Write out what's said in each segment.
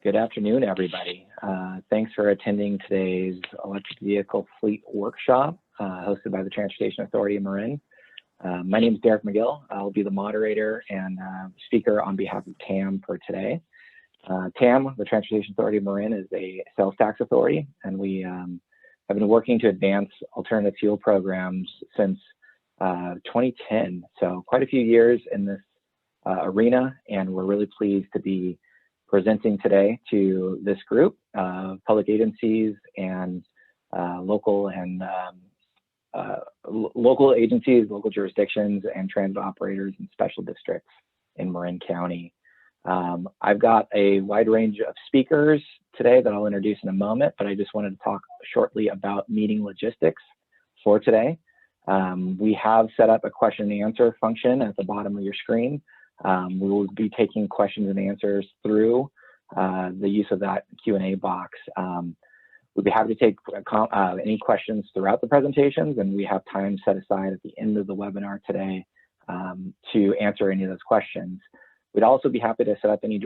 Good afternoon, everybody. Thanks for attending today's electric vehicle fleet workshop hosted by the Transportation Authority of Marin. My name is Derek McGill. I'll be the moderator and speaker on behalf of TAM for today. TAM, the Transportation Authority of Marin, is a sales tax authority, and we have been working to advance alternative fuel programs since 2010. So quite a few years in this arena, and we're really pleased to be presenting today to this group of public agencies and local agencies, local jurisdictions, and transit operators and special districts in Marin County. I've got a wide range of speakers today that I'll introduce in a moment, but I just wanted to talk shortly about meeting logistics for today. We have set up a question and answer function at the bottom of your screen. We will be taking questions and answers through the use of that Q&A box. We'd be happy to take any questions throughout the presentations, and we have time set aside at the end of the webinar today to answer any of those questions. We'd also be happy to set up any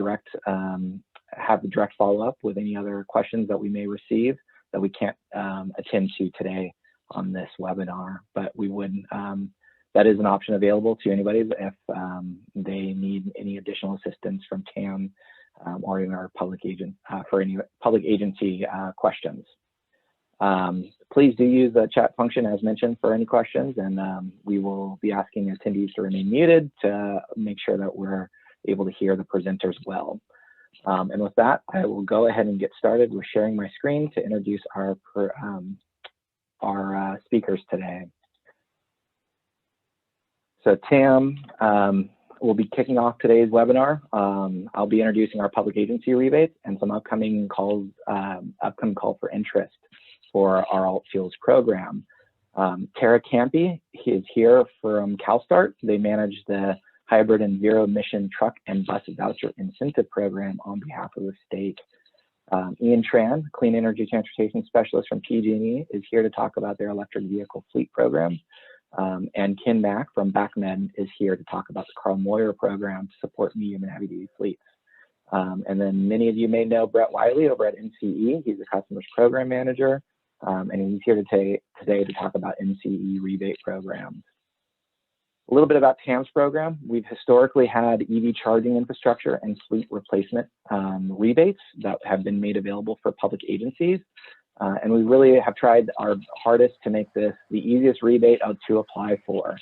have the direct follow-up with any other questions that we may receive that we can't attend to today on this webinar, but we would that is an option available to anybody if they need any additional assistance from TAM or in our public agent for any public agency questions. Please do use the chat function as mentioned for any questions, and we will be asking attendees to remain muted to make sure that we're able to hear the presenters well. And with that, I will go ahead and get started with sharing my screen to introduce our speakers today. So TAM will be kicking off today's webinar. I'll be introducing our public agency rebates and some upcoming call for interest for our alt fuels program. Tara Campy is here from Calstart. They manage the hybrid and zero-emission truck and bus voucher incentive program on behalf of the state. Ian Tran, Clean Energy Transportation Specialist from PG&E, is here to talk about their electric vehicle fleet program. And Ken Mack from BACMed is here to talk about the Carl Moyer program to support medium and heavy duty fleets. And then many of you may know Brett Wiley over at NCE. He's a customers program manager, and he's here today to talk about NCE rebate programs. A little bit about TAM's program. We've historically had EV charging infrastructure and fleet replacement rebates that have been made available for public agencies. And we really have tried our hardest to make this the easiest rebate to apply for.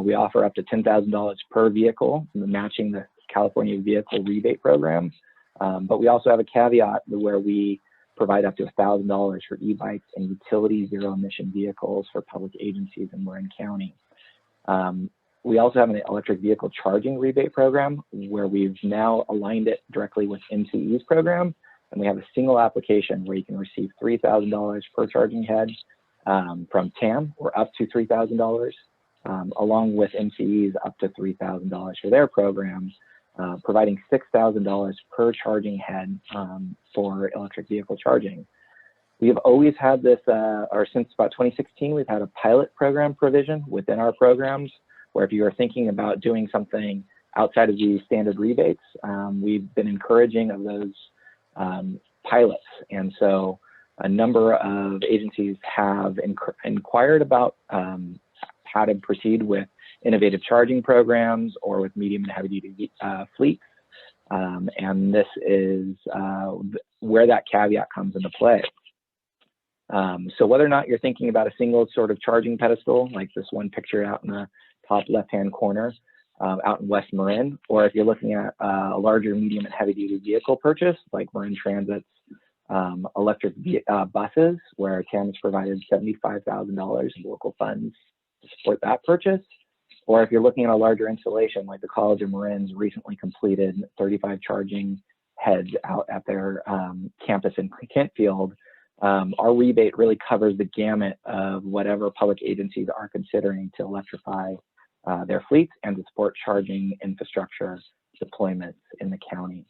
We offer up to $10,000 per vehicle, matching the California Vehicle Rebate Program. But we also have a caveat where we provide up to $1,000 for e-bikes and utility zero-emission vehicles for public agencies in Marin County. We also have an electric vehicle charging rebate program where we've now aligned it directly with NCE's program. And we have a single application where you can receive $3,000 per charging head from TAM, or up to $3,000, along with NCE's up to $3,000 for their programs, providing $6,000 per charging head for electric vehicle charging. We have always had this, or since about 2016, we've had a pilot program provision within our programs, where if you are thinking about doing something outside of the standard rebates, we've been encouraging of those pilots. And so a number of agencies have inquired about how to proceed with innovative charging programs or with medium and heavy duty fleets. And this is where that caveat comes into play. So whether or not you're thinking about a single sort of charging pedestal, like this one pictured out in the top left-hand corner, out in West Marin, or if you're looking at a larger medium and heavy duty vehicle purchase, like Marin Transit's electric buses, where TAM has provided $75,000 in local funds to support that purchase. Or if you're looking at a larger installation, like the College of Marin's recently completed 35 charging heads out at their campus in Kentfield, our rebate really covers the gamut of whatever public agencies are considering to electrify their fleets and to support charging infrastructure deployments in the counties.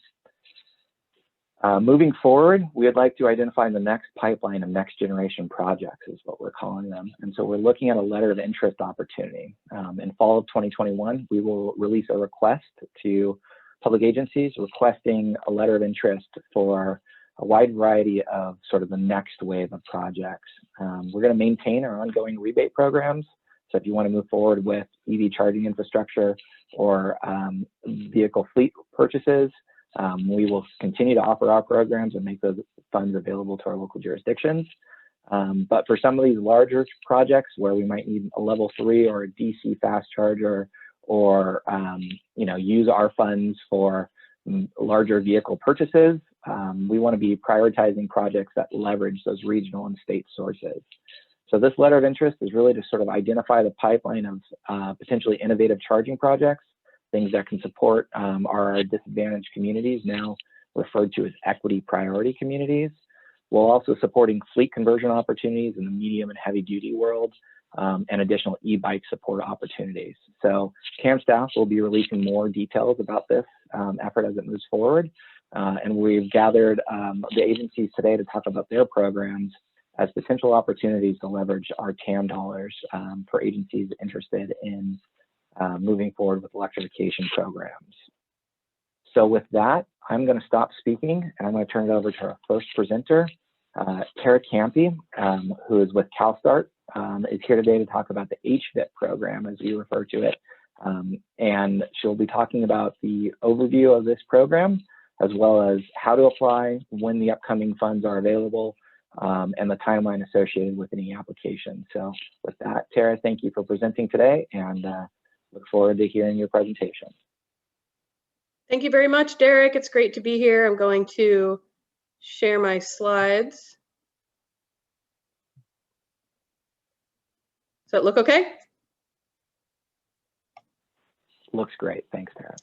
Moving forward, we would like to identify the next pipeline of next generation projects is what we're calling them. And so we're looking at a letter of interest opportunity. In fall of 2021, we will release a request to public agencies requesting a letter of interest for a wide variety of sort of the next wave of projects. We're going to maintain our ongoing rebate programs. So if you want to move forward with EV charging infrastructure or vehicle fleet purchases, we will continue to offer our programs and make those funds available to our local jurisdictions. But for some of these larger projects where we might need a level 3 or a DC fast charger, or use our funds for larger vehicle purchases, we want to be prioritizing projects that leverage those regional and state sources. So this letter of interest is really to sort of identify the pipeline of potentially innovative charging projects, things that can support our disadvantaged communities, now referred to as equity priority communities, while also supporting fleet conversion opportunities in the medium and heavy duty world, and additional e-bike support opportunities. So CAM staff will be releasing more details about this effort as it moves forward. And we've gathered the agencies today to talk about their programs as potential opportunities to leverage our TAM dollars for agencies interested in moving forward with electrification programs. So with that, I'm going to stop speaking and I'm going to turn it over to our first presenter, Tara Campy, who is with Calstart, is here today to talk about the HVIP program, as we refer to it. And she'll be talking about the overview of this program, as well as how to apply, when the upcoming funds are available, and the timeline associated with any application. So with that, Tara, thank you for presenting today, and look forward to hearing your presentation. Thank you very much, Derek. It's great to be here. I'm going to share my slides. Does that look okay? Looks great. Thanks, Tara.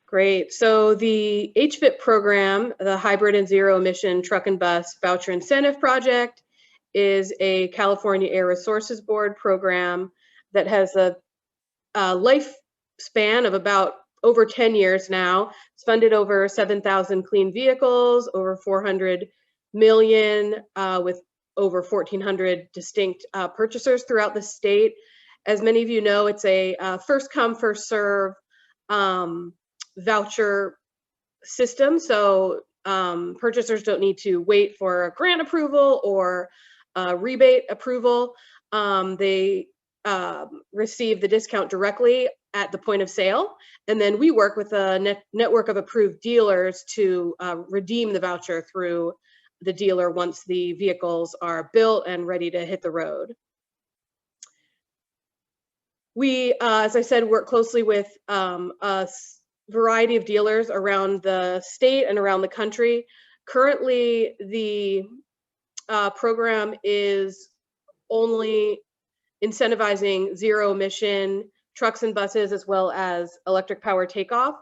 Great. So the HVIP program, the Hybrid and Zero Emission Truck and Bus Voucher Incentive Project, is a California Air Resources Board program that has a lifespan of about over 10 years now. It's funded over 7,000 clean vehicles, over 400 million, with over 1,400 distinct purchasers throughout the state. As many of you know, it's a first come, first serve voucher system. So purchasers don't need to wait for a grant approval or rebate approval. They receive the discount directly at the point of sale. And then we work with a network of approved dealers to redeem the voucher through the dealer once the vehicles are built and ready to hit the road. We, as I said, work closely with a variety of dealers around the state and around the country. Currently, the program is only incentivizing zero emission trucks and buses, as well as electric power takeoff.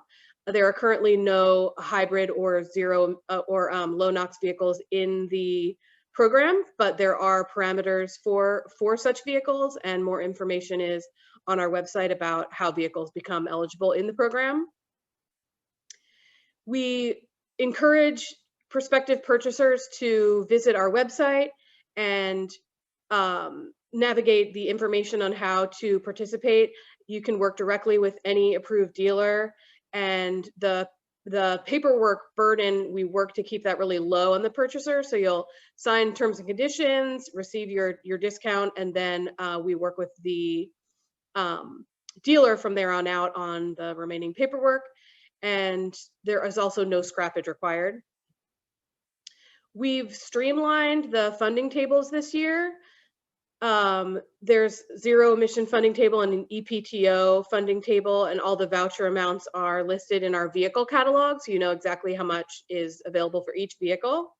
There are currently no hybrid or zero or low NOx vehicles in the program, but there are parameters for such vehicles, and more information is on our website about how vehicles become eligible in the program. We encourage prospective purchasers to visit our website and navigate the information on how to participate. You can work directly with any approved dealer, and the paperwork burden, we work to keep that really low on the purchaser. So you'll sign terms and conditions, receive your discount, and then we work with the dealer from there on out on the remaining paperwork. And there is also no scrappage required. We've streamlined the funding tables this year. There's zero emission funding table and an EPTO funding table, and all the voucher amounts are listed in our vehicle catalog, so you know exactly how much is available for each vehicle.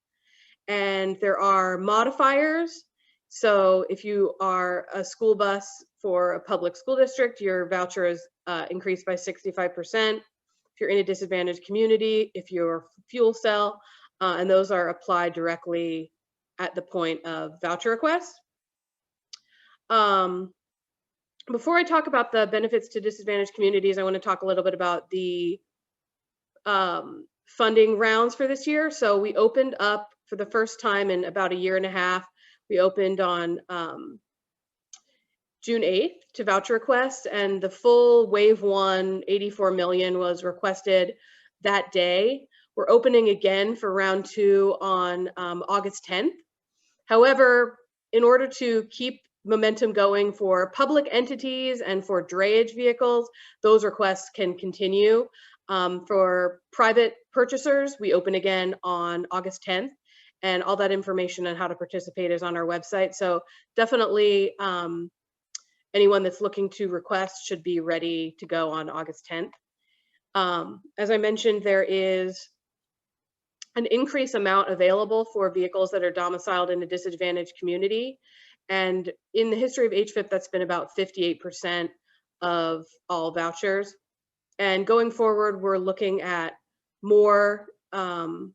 And there are modifiers. So if you are a school bus for a public school district, your voucher is increased by 65%. If you're in a disadvantaged community, if you're fuel cell, and those are applied directly at the point of voucher request. Before I talk about the benefits to disadvantaged communities, I want to talk a little bit about the funding rounds for this year. So we opened up for the first time in about a year and a half. We opened on June 8th to voucher requests, and the full wave one, 84 million, was requested that day. We're opening again for round 2 on August 10th. However, in order to keep momentum going for public entities and for drayage vehicles, those requests can continue. For private purchasers, we open again on August 10th, and all that information on how to participate is on our website. So definitely anyone that's looking to request should be ready to go on August 10th. As I mentioned, there is an increased amount available for vehicles that are domiciled in a disadvantaged community. And in the history of HVIP, that's been about 58% of all vouchers. And going forward, we're looking at more, we're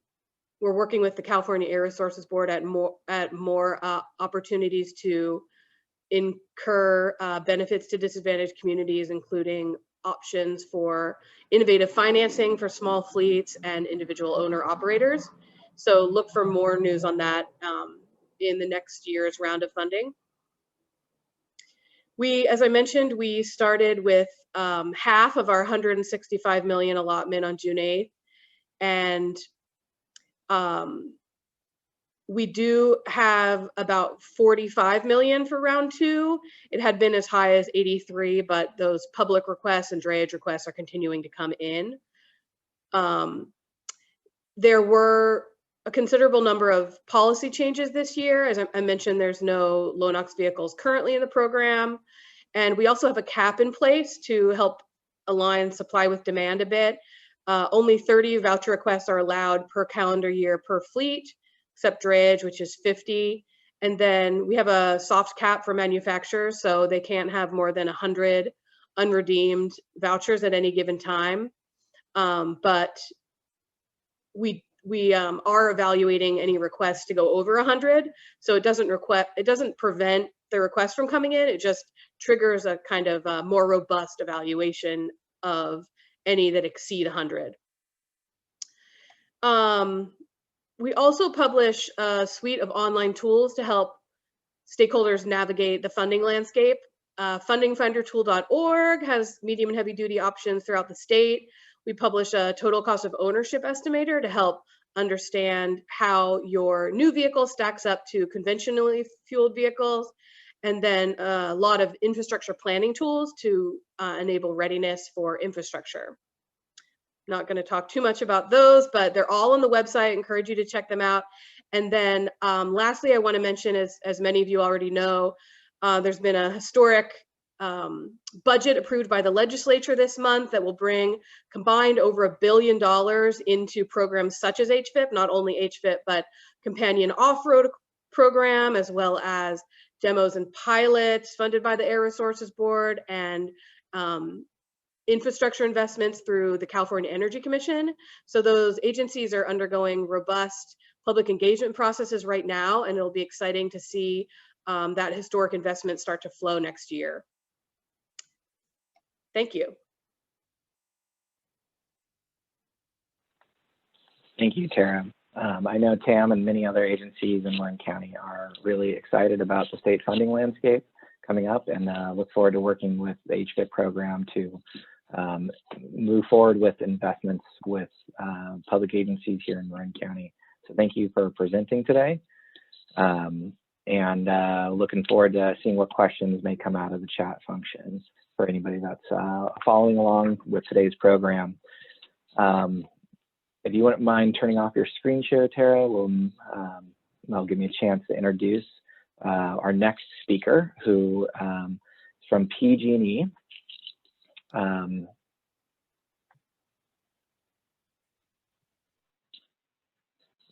working with the California Air Resources Board at more opportunities to incur benefits to disadvantaged communities, including options for innovative financing for small fleets and individual owner operators. So look for more news on that in the next year's round of funding. As I mentioned, we started with half of our $165 million allotment on June 8th. And we do have about 45 million for round 2. It had been as high as 83, but those public requests and drayage requests are continuing to come in. There were a considerable number of policy changes this year. As I mentioned, there's no low-NOx vehicles currently in the program. And we also have a cap in place to help align supply with demand a bit. Only 30 voucher requests are allowed per calendar year per fleet, except drayage, which is 50. And then we have a soft cap for manufacturers, so they can't have more than 100 unredeemed vouchers at any given time. But we are evaluating any requests to go over 100. So it doesn't prevent the request from coming in. It just triggers a kind of more robust evaluation of any that exceed 100. We also publish a suite of online tools to help stakeholders navigate the funding landscape. Fundingfindertool.org has medium and heavy duty options throughout the state. We publish a total cost of ownership estimator to help understand how your new vehicle stacks up to conventionally fueled vehicles, and then a lot of infrastructure planning tools to enable readiness for infrastructure. Not going to talk too much about those, but they're all on the website. I encourage you to check them out. And then lastly, I want to mention, as many of you already know, there's been a historic budget approved by the legislature this month that will bring combined over $1 billion into programs such as HVIP, not only HVIP, but companion off-road program, as well as demos and pilots funded by the Air Resources Board, and infrastructure investments through the California Energy Commission. So those agencies are undergoing robust public engagement processes right now, and it'll be exciting to see that historic investment start to flow next year. Thank you. Thank you, Tara. I know TAM and many other agencies in Marin County are really excited about the state funding landscape coming up, and look forward to working with the HVIP program to move forward with investments with public agencies here in Marin County. So thank you for presenting today, and looking forward to seeing what questions may come out of the chat functions for anybody that's following along with today's program. If you wouldn't mind turning off your screen share, Tara, that'll give me a chance to introduce our next speaker, who is from PG&E.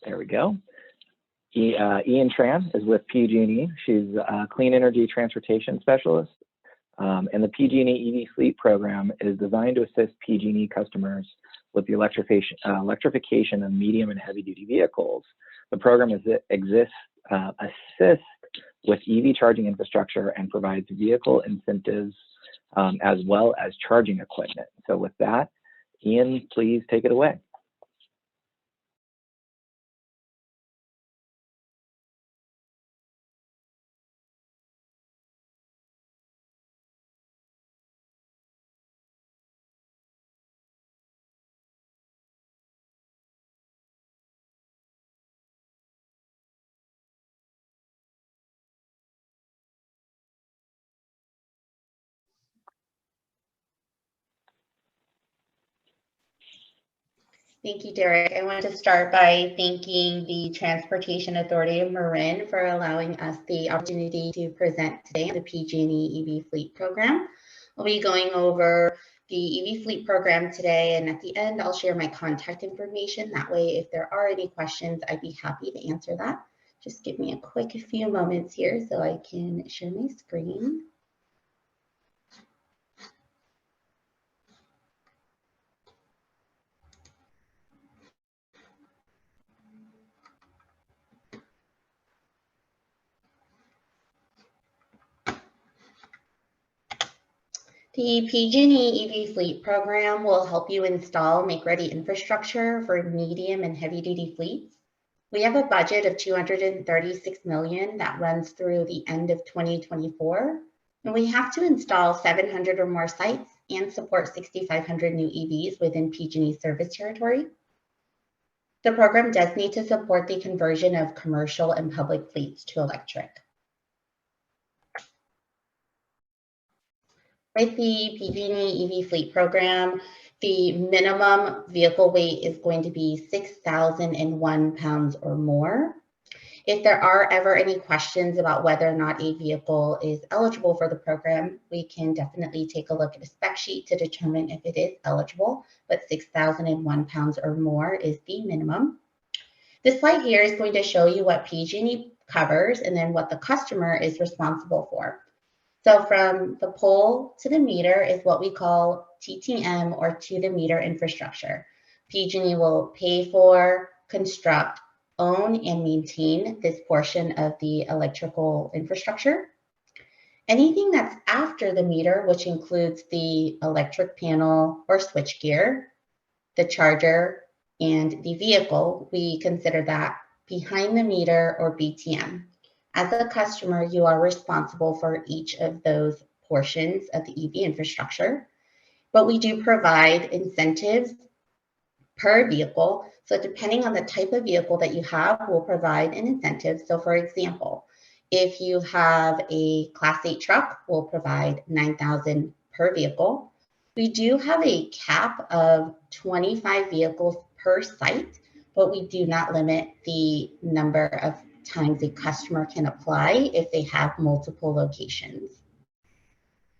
There we go. Ian Tran is with PG&E. She's a clean energy transportation specialist. And the PG&E EV fleet program is designed to assist PG&E customers with the electrification of medium and heavy duty vehicles. The program assists with EV charging infrastructure and provides vehicle incentives as well as charging equipment. So with that, Ian, please take it away. Thank you, Derek. I want to start by thanking the Transportation Authority of Marin for allowing us the opportunity to present today on the PG&E EV Fleet Program. We'll be going over the EV Fleet Program today, and at the end, I'll share my contact information. That way, if there are any questions, I'd be happy to answer that. Just give me a quick few moments here so I can share my screen. The PG&E EV Fleet Program will help you install make-ready infrastructure for medium and heavy-duty fleets. We have a budget of $236 million that runs through the end of 2024, and we have to install 700 or more sites and support 6,500 new EVs within PG&E service territory. The program does need to support the conversion of commercial and public fleets to electric. With the PG&E EV Fleet Program, the minimum vehicle weight is going to be 6,001 pounds or more. If there are ever any questions about whether or not a vehicle is eligible for the program, we can definitely take a look at a spec sheet to determine if it is eligible, but 6,001 pounds or more is the minimum. This slide here is going to show you what PG&E covers and then what the customer is responsible for. So from the pole to the meter is what we call TTM, or to the meter infrastructure. PG&E will pay for, construct, own, and maintain this portion of the electrical infrastructure. Anything that's after the meter, which includes the electric panel or switchgear, the charger, and the vehicle, we consider that behind the meter or BTM. As a customer, you are responsible for each of those portions of the EV infrastructure, but we do provide incentives per vehicle. So depending on the type of vehicle that you have, we'll provide an incentive. So for example, if you have a Class 8 truck, we'll provide $9,000 per vehicle. We do have a cap of 25 vehicles per site, but we do not limit the number of times a customer can apply if they have multiple locations.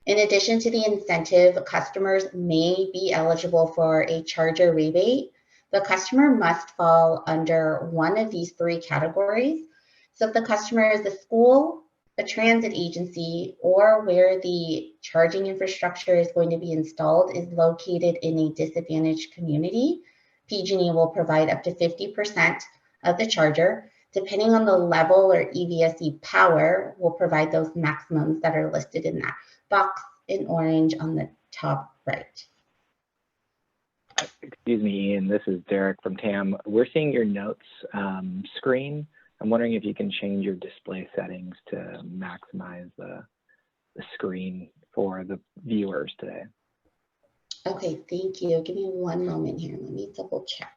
In addition to the incentive, customers may be eligible for a charger rebate. The customer must fall under one of these three categories. So if the customer is a school, a transit agency, or where the charging infrastructure is going to be installed is located in a disadvantaged community, PG&E will provide up to 50% of the charger. Depending on the level or EVSE power, we'll provide those maximums that are listed in that box in orange on the top right. Excuse me, Ian, this is Derek from TAM. We're seeing your notes screen. I'm wondering if you can change your display settings to maximize the screen for the viewers today. Okay, thank you. Give me one moment here. Let me double check.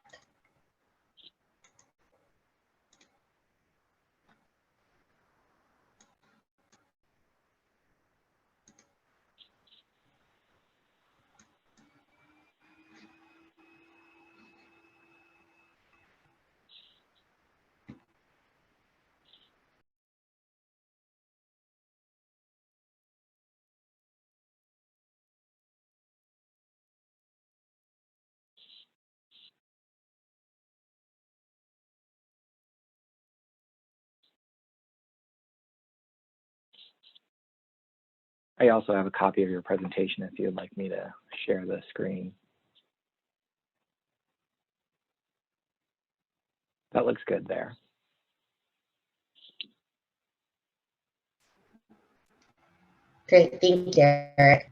I also have a copy of your presentation if you'd like me to share the screen. That looks good there. Great, thank you, Derek.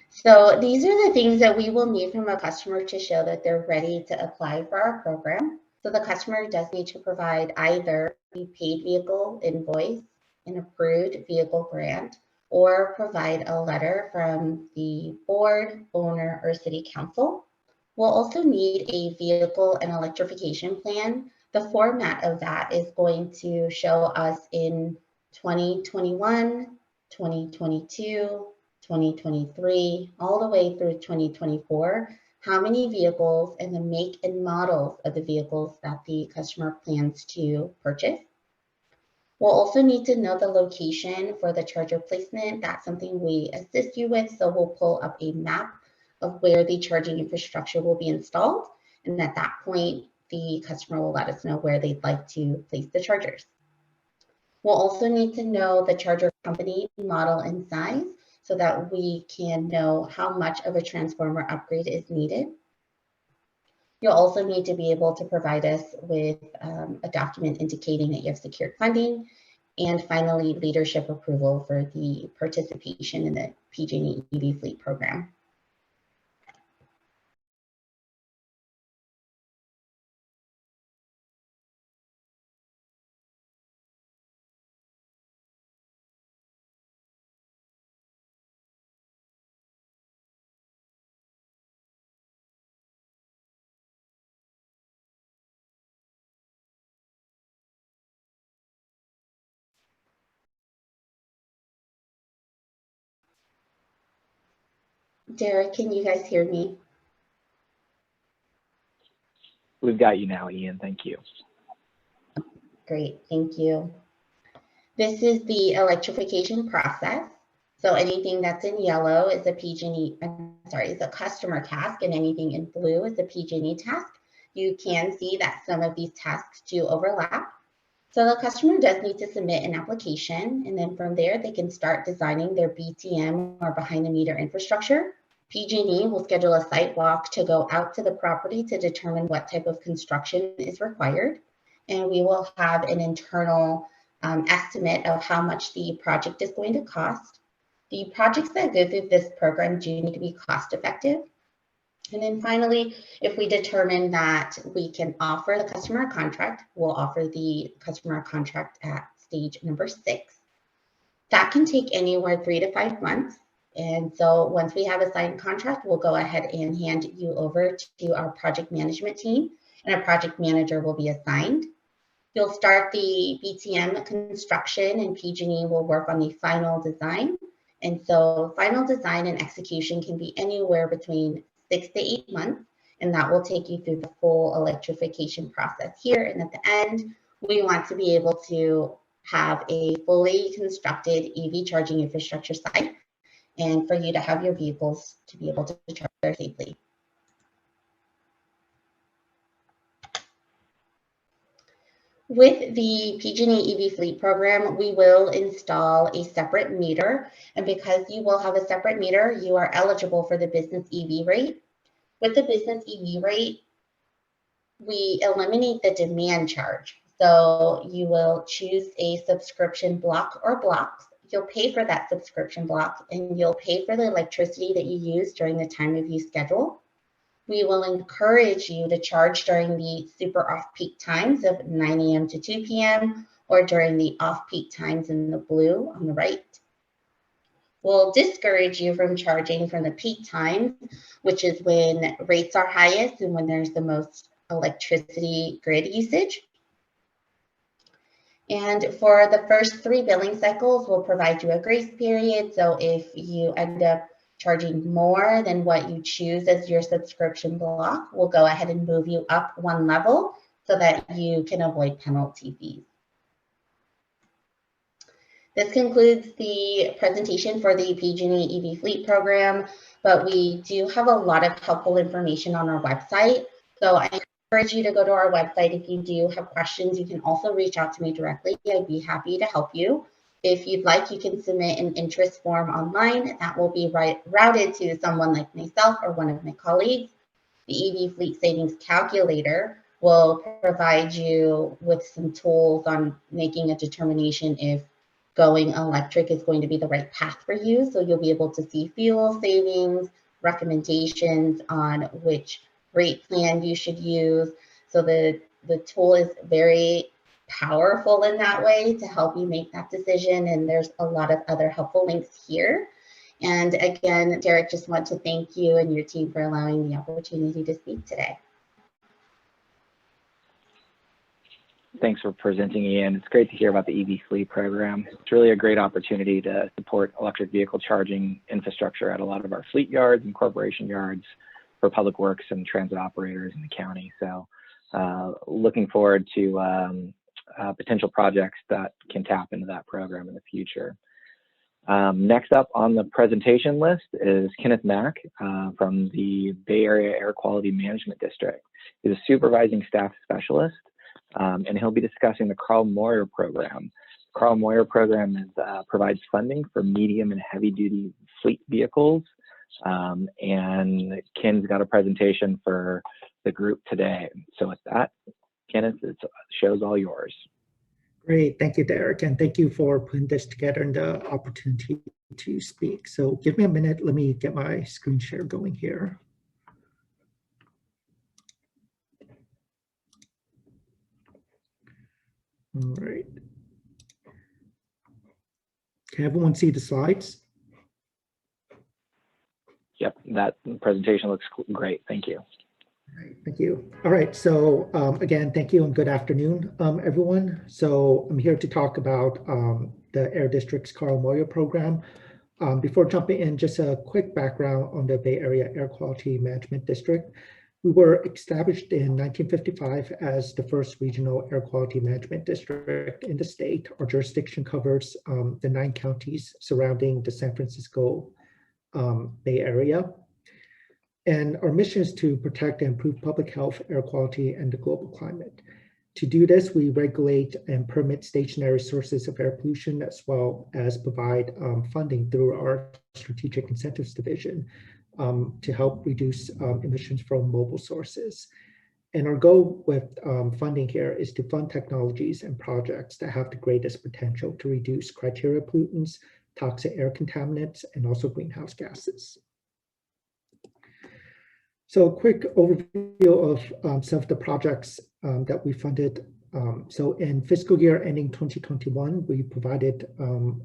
So these are the things that we will need from a customer to show that they're ready to apply for our program. So the customer does need to provide either a paid vehicle invoice, an approved vehicle grant, or provide a letter from the board, owner, or city council. We'll also need a vehicle and electrification plan. The format of that is going to show us in 2021, 2022, 2023, all the way through 2024, how many vehicles, and the make and models of the vehicles that the customer plans to purchase. We'll also need to know the location for the charger placement. That's something we assist you with. So we'll pull up a map of where the charging infrastructure will be installed. And at that point, the customer will let us know where they'd like to place the chargers. We'll also need to know the charger company, model, and size so that we can know how much of a transformer upgrade is needed. You'll also need to be able to provide us with a document indicating that you have secured funding, and finally, leadership approval for the participation in the PG&E EV fleet program. Derek, can you guys hear me? We've got you now, Ian. Thank you. Great, thank you. This is the electrification process. So anything that's in yellow is a PG&E, is a customer task, and anything in blue is a PG&E task. You can see that some of these tasks do overlap. So the customer does need to submit an application, and then from there they can start designing their BTM or behind the meter infrastructure. PG&E will schedule a site walk to go out to the property to determine what type of construction is required. And we will have an internal estimate of how much the project is going to cost. The projects that go through this program do need to be cost effective. And then finally, if we determine that we can offer the customer a contract, we'll offer the customer a contract at stage number 6. That can take anywhere 3 to 5 months. And so once we have a signed contract, we'll go ahead and hand you over to our project management team, and a project manager will be assigned. You'll start the BTM construction, and PG&E will work on the final design. And so final design and execution can be anywhere between 6 to 8 months, and that will take you through the full electrification process here. And at the end, we want to be able to have a fully constructed EV charging infrastructure site, and for you to have your vehicles to be able to charge there safely. With the PG&E EV fleet program, we will install a separate meter, and because you will have a separate meter, you are eligible for the business EV rate. With the business EV rate, we eliminate the demand charge. So you will choose a subscription block or blocks. You'll pay for that subscription block, and you'll pay for the electricity that you use during the time of use schedule. We will encourage you to charge during the super off-peak times of 9 a.m. to 2 p.m. or during the off-peak times in the blue on the right. We'll discourage you from charging from the peak times, which is when rates are highest and when there's the most electricity grid usage. And for the first 3 billing cycles, we'll provide you a grace period. So if you end up charging more than what you choose as your subscription block, we'll go ahead and move you up 1 level so that you can avoid penalty fees. This concludes the presentation for the PG&E EV fleet program, but we do have a lot of helpful information on our website. So I encourage you to go to our website. If you do have questions, you can also reach out to me directly. I'd be happy to help you. If you'd like, you can submit an interest form online. That will be routed to someone like myself or one of my colleagues. The EV Fleet Savings Calculator will provide you with some tools on making a determination if going electric is going to be the right path for you. So you'll be able to see fuel savings, recommendations on which rate plan you should use. So the tool is very powerful in that way to help you make that decision. And there's a lot of other helpful links here. And again, Derek, just want to thank you and your team for allowing the opportunity to speak today. Thanks for presenting, Ian. It's great to hear about the EV fleet program. It's really a great opportunity to support electric vehicle charging infrastructure at a lot of our fleet yards and corporation yards. for public works and transit operators in the county. So looking forward to potential projects that can tap into that program in the future. Next up on the presentation list is Kenneth Mack from the Bay Area Air Quality Management District. He's a supervising staff specialist, and he'll be discussing the Carl Moyer program. Carl Moyer program is, provides funding for medium and heavy duty fleet vehicles. And Ken's got a presentation for the group today. So with that, Kenneth, the show's all yours. Great, thank you, Derek, and thank you for putting this together and the opportunity to speak. So give me a minute, let me get my screen share going here. All right. Can everyone see the slides? Yep, that presentation looks great, thank you. All right, thank you. All right, so again, thank you and good afternoon, everyone. So I'm here to talk about the Air District's Carl Moyer program. Before jumping in, just a quick background on the Bay Area Air Quality Management District. We were established in 1955 as the first regional air quality management district in the state. Our jurisdiction covers the 9 counties surrounding the San Francisco Bay Area. And our mission is to protect and improve public health, air quality, and the global climate. To do this, we regulate and permit stationary sources of air pollution, as well as provide funding through our Strategic Incentives Division to help reduce emissions from mobile sources. And our goal with funding here is to fund technologies and projects that have the greatest potential to reduce criteria pollutants, toxic air contaminants, and also greenhouse gases. So a quick overview of some of the projects that we funded. So in fiscal year ending 2021, we provided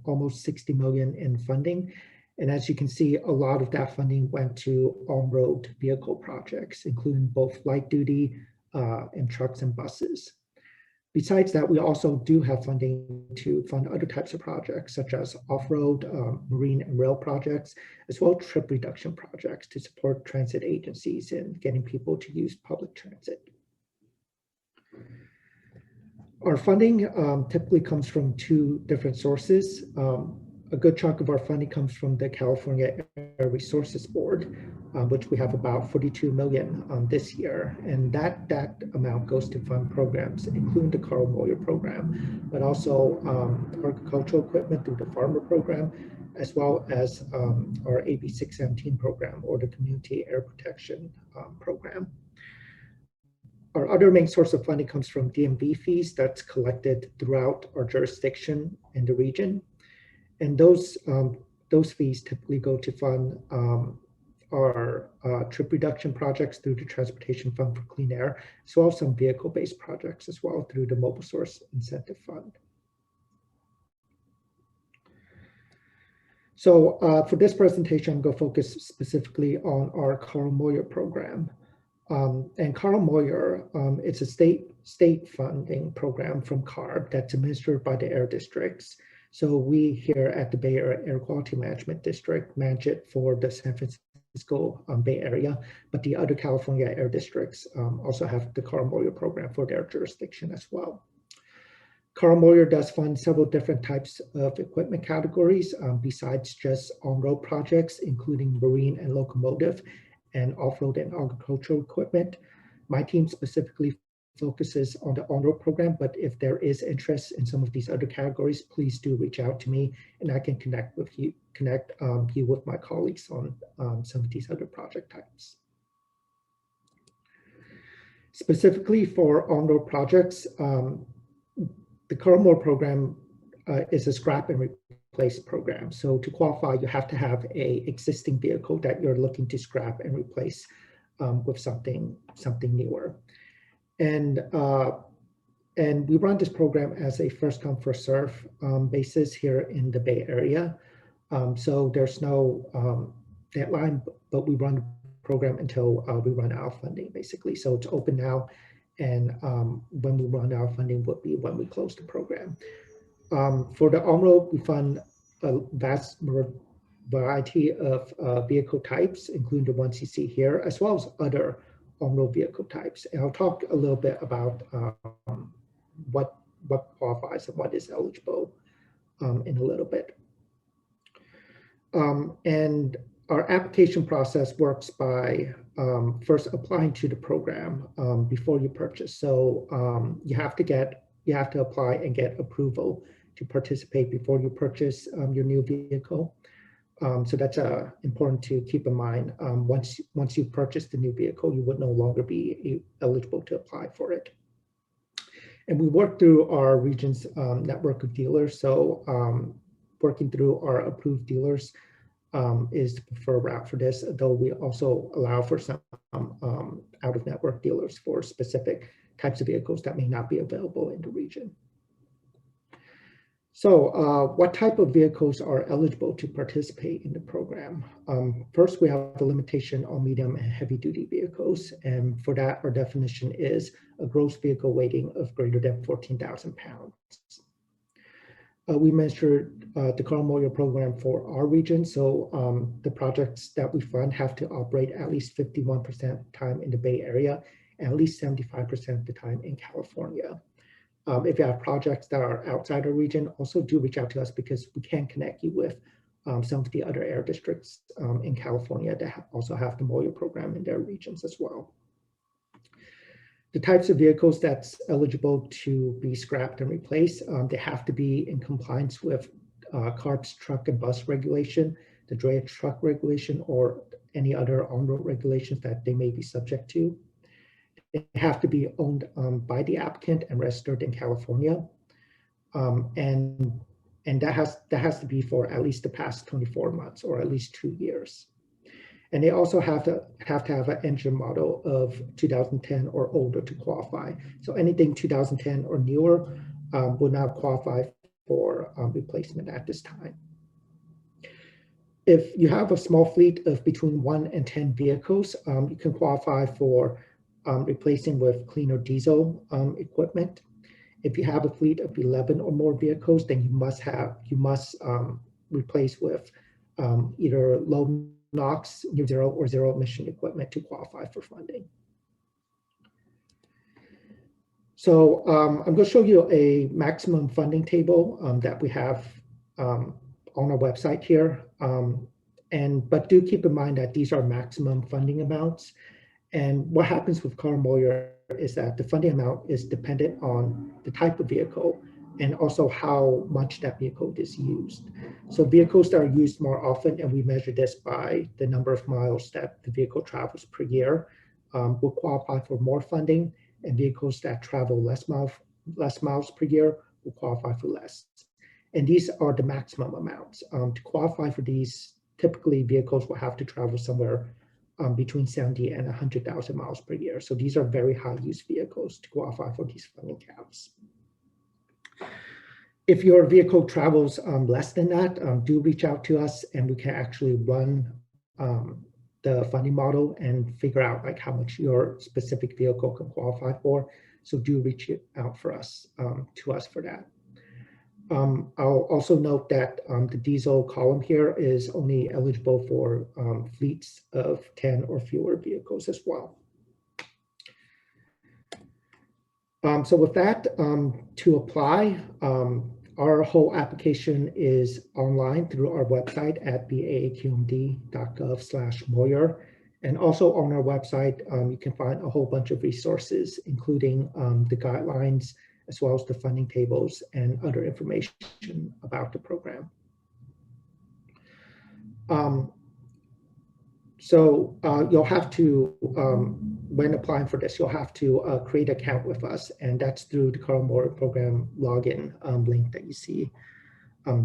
almost 60 million in funding. And as you can see, a lot of that funding went to on-road vehicle projects, including both light duty and trucks and buses. Besides that, we also do have funding to fund other types of projects, such as off-road, marine and rail projects, as well as trip reduction projects to support transit agencies in getting people to use public transit. Our funding typically comes from 2 different sources. A good chunk of our funding comes from the California Air Resources Board, which we have about 42 million this year. And that amount goes to fund programs, including the Carl Moyer program, but also agricultural equipment through the farmer program, as well as our AB 617 program, or the Community Air Protection program. Our other main source of funding comes from DMV fees that's collected throughout our jurisdiction in the region. And those fees typically go to fund our trip reduction projects through the Transportation Fund for Clean Air, as well as some vehicle-based projects as well through the Mobile Source Incentive Fund. So for this presentation, I'm going to focus specifically on our Carl Moyer program. And Carl Moyer, it's a state funding program from CARB that's administered by the air districts. So we here at the Bay Area Air Quality Management District manage it for the San Francisco Bay Area, but the other California air districts also have the Carl Moyer program for their jurisdiction as well. Carl Moyer does fund several different types of equipment categories besides just on-road projects, including marine and locomotive and off-road and agricultural equipment. My team specifically focuses on the on-road program, but if there is interest in some of these other categories, please do reach out to me and I can connect you with my colleagues on some of these other project types. Specifically for on-road projects, the Carl Moyer program is a scrap and replace program. So to qualify, you have to have an existing vehicle that you're looking to scrap and replace with something newer. And we run this program as a first come first serve basis here in the Bay Area. So there's no deadline, but we run the program until we run out of funding, basically. So it's open now, and when we run out of funding would be when we close the program. For the on-road, we fund a vast variety of vehicle types, including the ones you see here, as well as other on-road vehicle types. And I'll talk a little bit about what qualifies and what is eligible in a little bit. And our application process works by first applying to the program before you purchase. So you have to apply and get approval to participate before you purchase your new vehicle. So that's important to keep in mind. Once you purchase the new vehicle, you would no longer be eligible to apply for it. And we work through our region's network of dealers. So working through our approved dealers is the preferred route for this, though we also allow for some out-of-network dealers for specific types of vehicles that may not be available in the region. So what type of vehicles are eligible to participate in the program? First, we have a limitation on medium and heavy-duty vehicles. And for that, our definition is a gross vehicle weighting of greater than 14,000 pounds. We measured the Carl Moyer program for our region. So the projects that we fund have to operate at least 51% of the time in the Bay Area and at least 75% of the time in California. If you have projects that are outside our region, also do reach out to us because we can connect you with some of the other air districts in California that also have the Moyer program in their regions as well. The types of vehicles that's eligible to be scrapped and replaced, they have to be in compliance with CARB's truck and bus regulation, the drayage truck regulation, or any other on-road regulations that they may be subject to. They have to be owned by the applicant and registered in California, and that has to be for at least the past 24 months or at least 2 years. And they also have to have an engine model of 2010 or older to qualify. So anything 2010 or newer will not qualify for replacement at this time. If you have a small fleet of between 1 and 10 vehicles, you can qualify for replacing with cleaner diesel equipment. If you have a fleet of 11 or more vehicles, then you must replace with either low NOx, near zero, or zero emission equipment to qualify for funding. So I'm going to show you a maximum funding table that we have on our website here. But do keep in mind that these are maximum funding amounts. And what happens with Carl Moyer is that the funding amount is dependent on the type of vehicle and also how much that vehicle is used. So vehicles that are used more often, and we measure this by the number of miles that the vehicle travels per year, will qualify for more funding, and vehicles that travel less miles per year will qualify for less. And these are the maximum amounts. To qualify for these, typically vehicles will have to travel somewhere between 70 and 100,000 miles per year. So these are very high use vehicles to qualify for these funding caps. If your vehicle travels less than that, do reach out to us and we can actually run the funding model and figure out like how much your specific vehicle can qualify for. So do reach out to us for that. I'll also note that the diesel column here is only eligible for fleets of 10 or fewer vehicles as well. So with that, to apply, our whole application is online through our website at baa.qmd.gov/Moyer. And also on our website, you can find a whole bunch of resources, including the guidelines, as well as the funding tables and other information about the program. You'll have to, when applying for this, you'll have to create an account with us, and that's through the Carl Moyer program login link that you see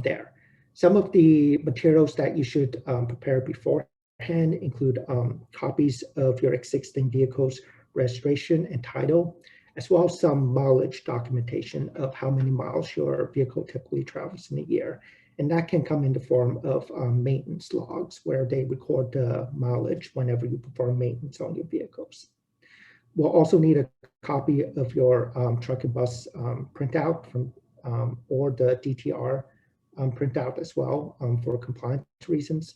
there. Some of the materials that you should prepare beforehand include copies of your existing vehicle's registration and title, as well as some mileage documentation of how many miles your vehicle typically travels in a year. And that can come in the form of maintenance logs, where they record the mileage whenever you perform maintenance on your vehicles. We'll also need a copy of your truck and bus printout from, or the DTR print out as well for compliance reasons.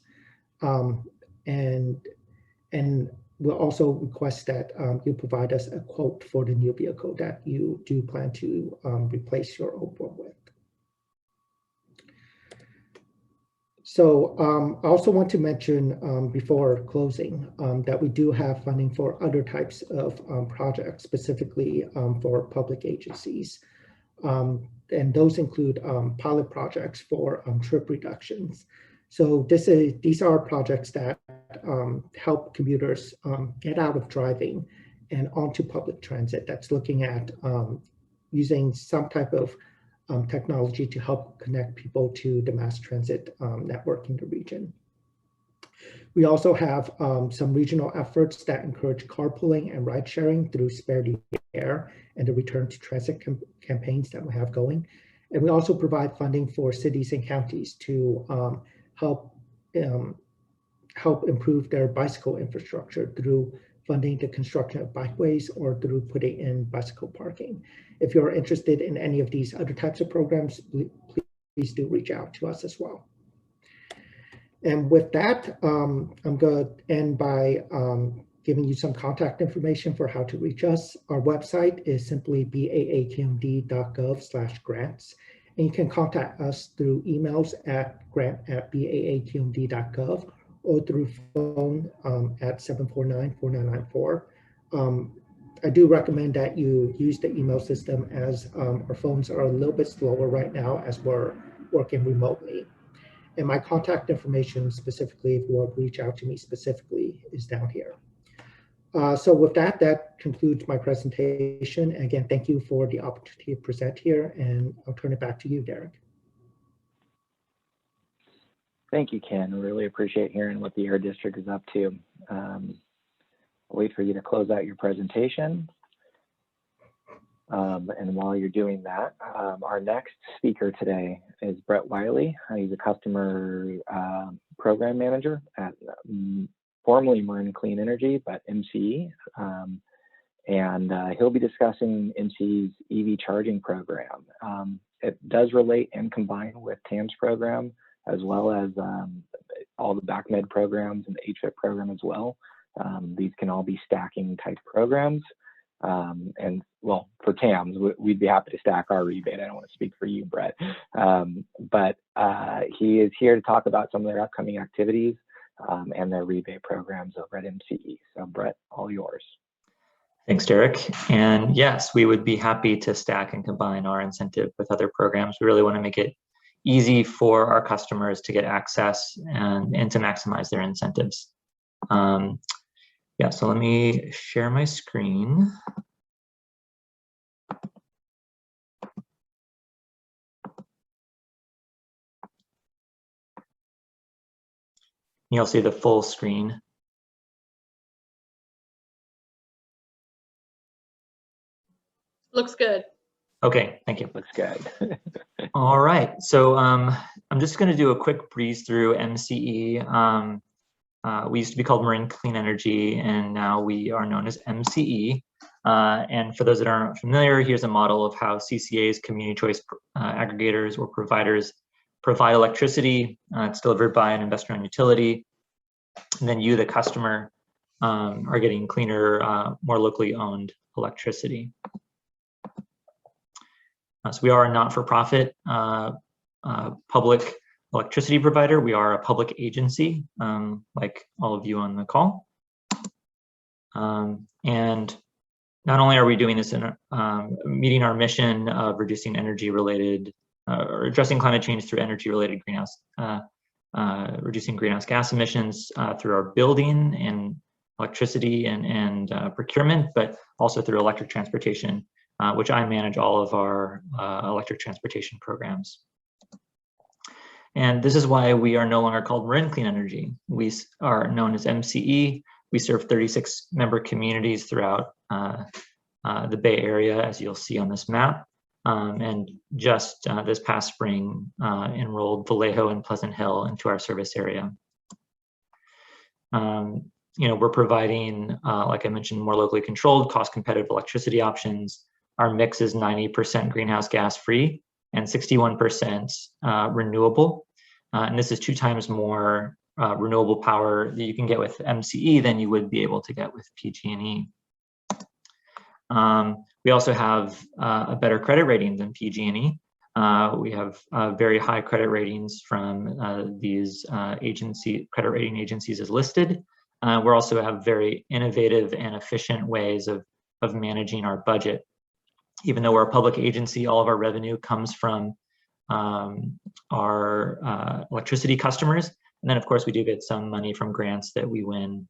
And we'll also request that you provide us a quote for the new vehicle that you do plan to replace your old one with. So I also want to mention before closing that we do have funding for other types of projects, specifically for public agencies. And those include pilot projects for trip reductions. So these are projects that help commuters get out of driving and onto public transit. That's looking at using some type of technology to help connect people to the mass transit network in the region. We also have some regional efforts that encourage carpooling and ride sharing through Spare the Air and the Return to Transit campaigns that we have going. And we also provide funding for cities and counties to help improve their bicycle infrastructure through funding the construction of bikeways or through putting in bicycle parking. If you're interested in any of these other types of programs, please do reach out to us as well. And with that, I'm going to end by giving you some contact information for how to reach us. Our website is simply baatmd.gov/grants. And you can contact us through emails at grant@baatmd.gov or through phone at 749-4994. I do recommend that you use the email system as our phones are a little bit slower right now as we're working remotely. And my contact information specifically, if you want to reach out to me specifically, is down here. So with that, that concludes my presentation. And again, thank you for the opportunity to present here, and I'll turn it back to you, Derek. Thank you, Ken. I really appreciate hearing what the Air District is up to. I'll wait for you to close out your presentation. And while you're doing that, our next speaker today is Brett Wiley. He's a customer program manager at formerly Marin Clean Energy, but MCE. And he'll be discussing MCE's EV charging program. It does relate and combine with TAM's program, as well as all the BACMed programs and the HVIP program as well. These can all be stacking type programs. And well, for TAMs, we'd be happy to stack our rebate. I don't want to speak for you, Brett. But he is here to talk about some of their upcoming activities and their rebate programs over at MCE. So Brett, all yours. Thanks, Derek. And yes, we would be happy to stack and combine our incentive with other programs. We really want to make it easy for our customers to get access and to maximize their incentives. Yeah, so let me share my screen. You'll see the full screen. Looks good. Okay, thank you. Looks good. All right, so I'm just going to do a quick breeze through MCE. We used to be called Marin Clean Energy, and now we are known as MCE. And for those that aren't familiar, here's a model of how CCAs, community choice aggregators or providers, provide electricity. It's delivered by an investor-owned utility. And then you, the customer, are getting cleaner, more locally owned electricity. So we are a not-for-profit public electricity provider. We are a public agency, like all of you on the call. And not only are we doing this in meeting our mission of reducing energy-related or addressing climate change through energy-related reducing greenhouse gas emissions through our building and electricity and procurement, but also through electric transportation, which I manage all of our electric transportation programs. And this is why we are no longer called Marin Clean Energy. We are known as MCE. We serve 36 member communities throughout the Bay Area, as you'll see on this map. And just this past spring, enrolled Vallejo and Pleasant Hill into our service area. We're providing, like I mentioned, more locally controlled, cost competitive electricity options. Our mix is 90% greenhouse gas free and 61% renewable. And this is 2 times more renewable power that you can get with MCE than you would be able to get with PG&E. We also have a better credit rating than PG&E. We have very high credit ratings from these credit rating agencies as listed. We also have very innovative and efficient ways of managing our budget. Even though we're a public agency, all of our revenue comes from our electricity customers. And then, of course, we do get some money from grants that we win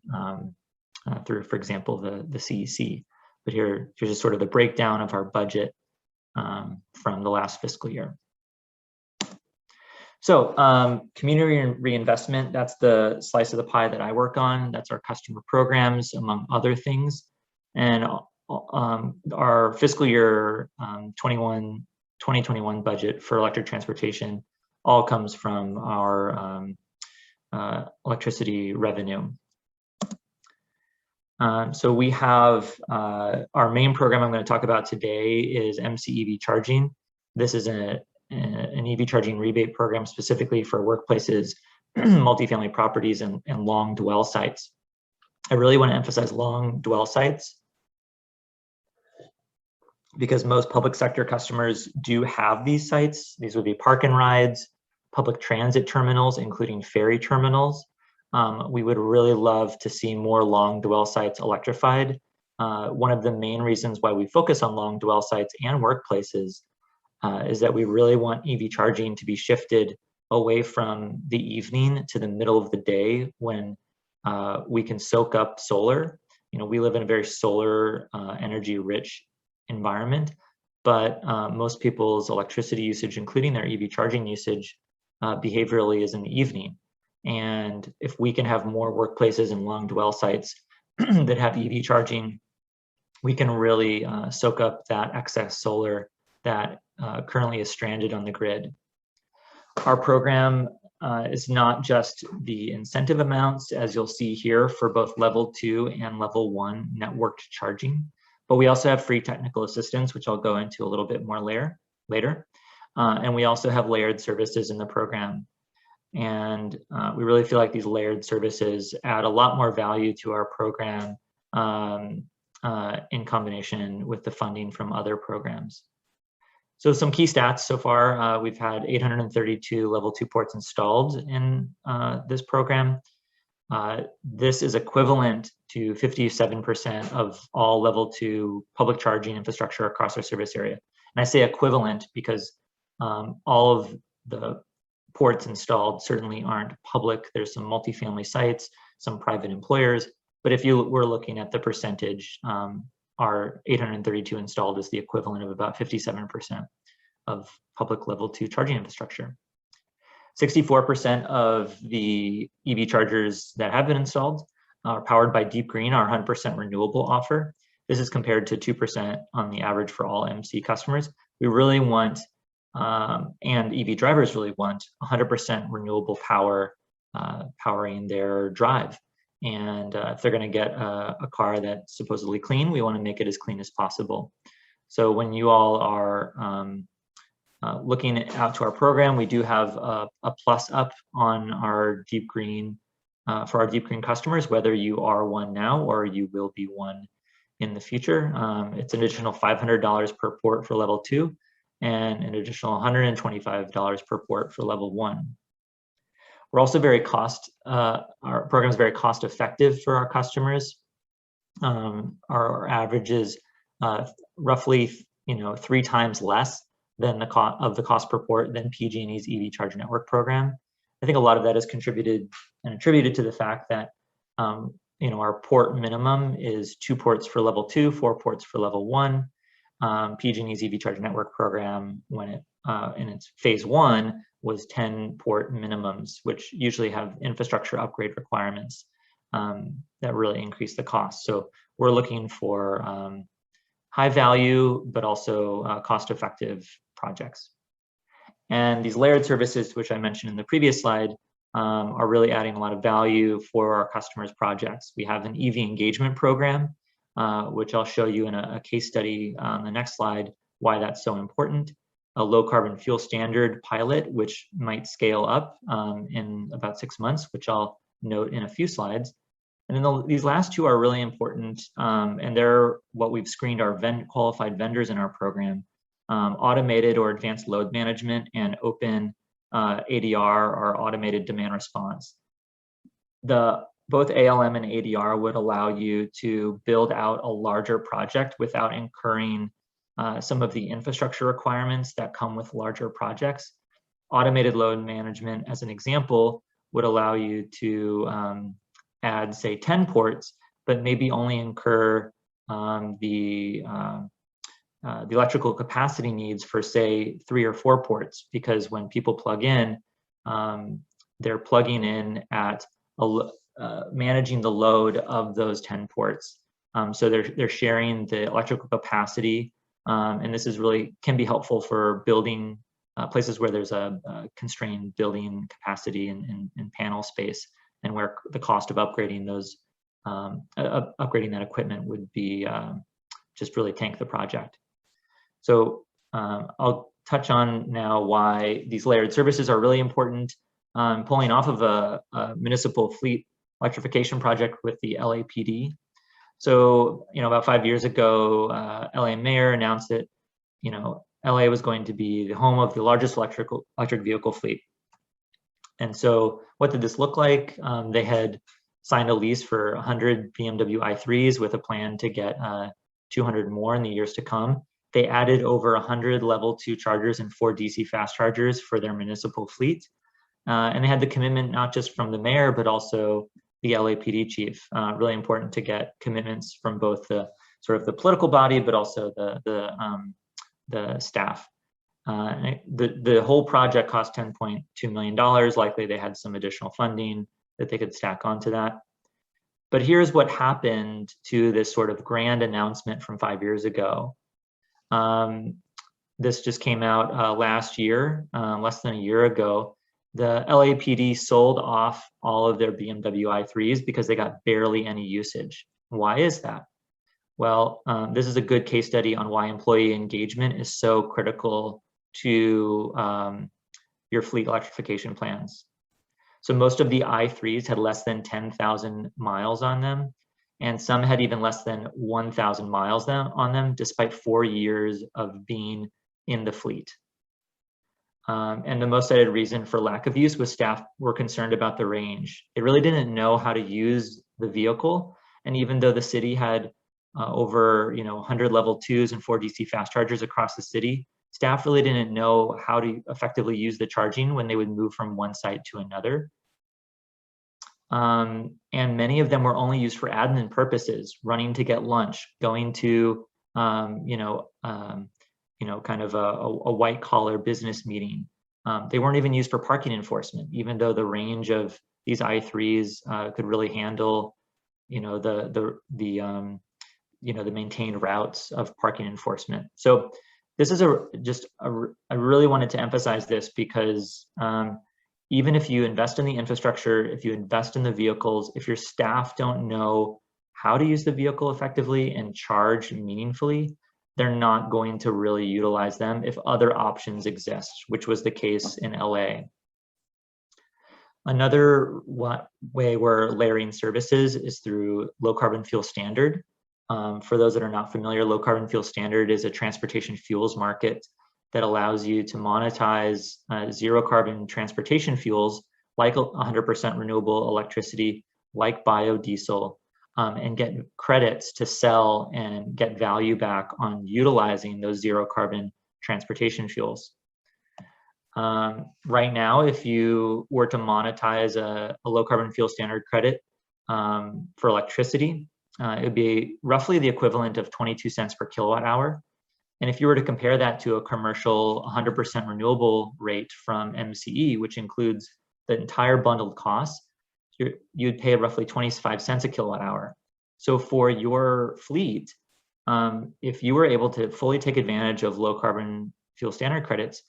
through, for example, the CEC. But here's just sort of the breakdown of our budget from the last fiscal year. So community reinvestment, that's the slice of the pie that I work on. That's our customer programs, among other things. And our fiscal year 2021 budget for electric transportation all comes from our electricity revenue. So we have our main program I'm going to talk about today is MC EV charging. This is an EV charging rebate program specifically for workplaces, multifamily properties, and long dwell sites. I really want to emphasize long dwell sites because most public sector customers do have these sites. These would be park and rides, public transit terminals, including ferry terminals. We would really love to see more long dwell sites electrified. One of the main reasons why we focus on long dwell sites and workplaces is that we really want EV charging to be shifted away from the evening to the middle of the day when we can soak up solar. You know, we live in a very solar energy rich environment, but most people's electricity usage, including their EV charging usage, behaviorally is in the evening. And if we can have more workplaces and long dwell sites that have EV charging, we can really soak up that excess solar that currently is stranded on the grid. Our program is not just the incentive amounts, as you'll see here, for both level 2 and level 1 networked charging, but we also have free technical assistance, which I'll go into a little bit more later. And we also have layered services in the program. And we really feel like these layered services add a lot more value to our program in combination with the funding from other programs. So some key stats so far, we've had 832 level 2 ports installed in this program. This is equivalent to 57% of all level 2 public charging infrastructure across our service area. And I say equivalent because all of the ports installed certainly aren't public. There's some multifamily sites, some private employers, but if you were looking at the percentage, our 832 installed is the equivalent of about 57% of public level 2 charging infrastructure. 64% of the EV chargers that have been installed are powered by Deep Green, our 100% renewable offer. This is compared to 2% on the average for all MC customers. We really want, and EV drivers really want, 100% renewable power powering their drive. And if they're going to get a car that's supposedly clean, we want to make it as clean as possible. So when you all are looking out to our program, we do have a plus up on our Deep Green for our Deep Green customers, whether you are one now or you will be one in the future. It's an additional $500 per port for level 2 and an additional $125 per port for level 1. We're also very our program is very cost effective for our customers. Our average is roughly 3 times less than the cost per port than PG&E's EV Charge Network program. I think a lot of that is attributed to the fact that our port minimum is 2 ports for level 2, 4 ports for level 1. PG&E's EV Charge Network program, when it in its phase 1, was 10 port minimums, which usually have infrastructure upgrade requirements that really increase the cost. So we're looking for high value, but also cost-effective projects. And these layered services, which I mentioned in the previous slide, are really adding a lot of value for our customers' projects. We have an EV engagement program, which I'll show you in a case study on the next slide, why that's so important. a low carbon fuel standard pilot, which might scale up in about 6 months, which I'll note in a few slides. And then these last two are really important, and they're what we've screened our qualified vendors in our program: automated or advanced load management and open ADR, or automated demand response. Both ALM and ADR would allow you to build out a larger project without incurring some of the infrastructure requirements that come with larger projects. Automated load management, as an example, would allow you to add, say, 10 ports, but maybe only incur the electrical capacity needs for, say, 3 or 4 ports, because when people plug in, they're plugging in at managing the load of those 10 ports. So they're sharing the electrical capacity, and this is really can be helpful for building places where there's a constrained building capacity and panel space, and where the cost of upgrading those upgrading that equipment would be just really tank the project. So I'll touch on now why these layered services are really important. Pulling off of a municipal fleet electrification project with the LAPD. So, about 5 years ago, LA mayor announced that, LA was going to be the home of the largest electric vehicle fleet. And so what did this look like? They had signed a lease for 100 BMW i3s with a plan to get 200 more in the years to come. They added over 100 level 2 chargers and 4 DC fast chargers for their municipal fleet. And they had the commitment not just from the mayor, but also the LAPD chief. Really important to get commitments from both the sort of the political body, but also the staff. The whole project cost $10.2 million. Likely they had some additional funding that they could stack onto that. But here's what happened to this sort of grand announcement from 5 years ago. This just came out last year, less than a year ago. The LAPD sold off all of their BMW i3s because they got barely any usage. Why is that? Well, this is a good case study on why employee engagement is so critical to your fleet electrification plans. So most of the i3s had less than 10,000 miles on them, and some had even less than 1,000 miles on them, despite 4 years of being in the fleet. And the most cited reason for lack of use was staff were concerned about the range. They really didn't know how to use the vehicle. And even though the city had over 100 level 2s and 4 DC fast chargers across the city, staff really didn't know how to effectively use the charging when they would move from one site to another. And many of them were only used for admin purposes, running to get lunch, going to kind of a white collar business meeting. They weren't even used for parking enforcement, even though the range of these i3s could really handle, the maintained routes of parking enforcement. So this is I really wanted to emphasize this because even if you invest in the infrastructure, if you invest in the vehicles, if your staff don't know how to use the vehicle effectively and charge meaningfully, they're not going to really utilize them if other options exist, which was the case in LA. Another way we're layering services is through low carbon fuel standard. For those that are not familiar, low carbon fuel standard is a transportation fuels market that allows you to monetize zero carbon transportation fuels like 100% renewable electricity, like biodiesel, and get credits to sell and get value back on utilizing those zero carbon transportation fuels. Right now, if you were to monetize a low carbon fuel standard credit for electricity, it would be roughly the equivalent of 22 cents per kilowatt hour. And if you were to compare that to a commercial 100% renewable rate from MCE, which includes the entire bundled costs, you'd pay roughly 25 cents a kilowatt hour. So for your fleet, if you were able to fully take advantage of low carbon fuel standard credits,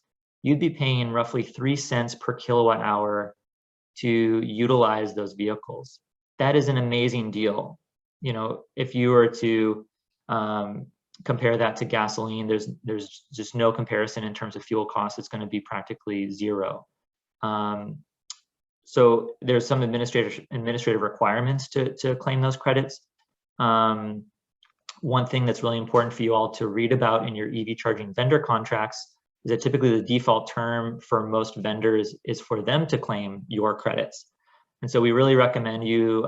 you'd be paying roughly 3 cents per kilowatt hour to utilize those vehicles. That is an amazing deal. If you were to compare that to gasoline, there's just no comparison in terms of fuel costs. It's going to be practically zero. So there's some administrative requirements to claim those credits. One thing that's really important for you all to read about in your EV charging vendor contracts is that typically the default term for most vendors is for them to claim your credits. And so we really recommend you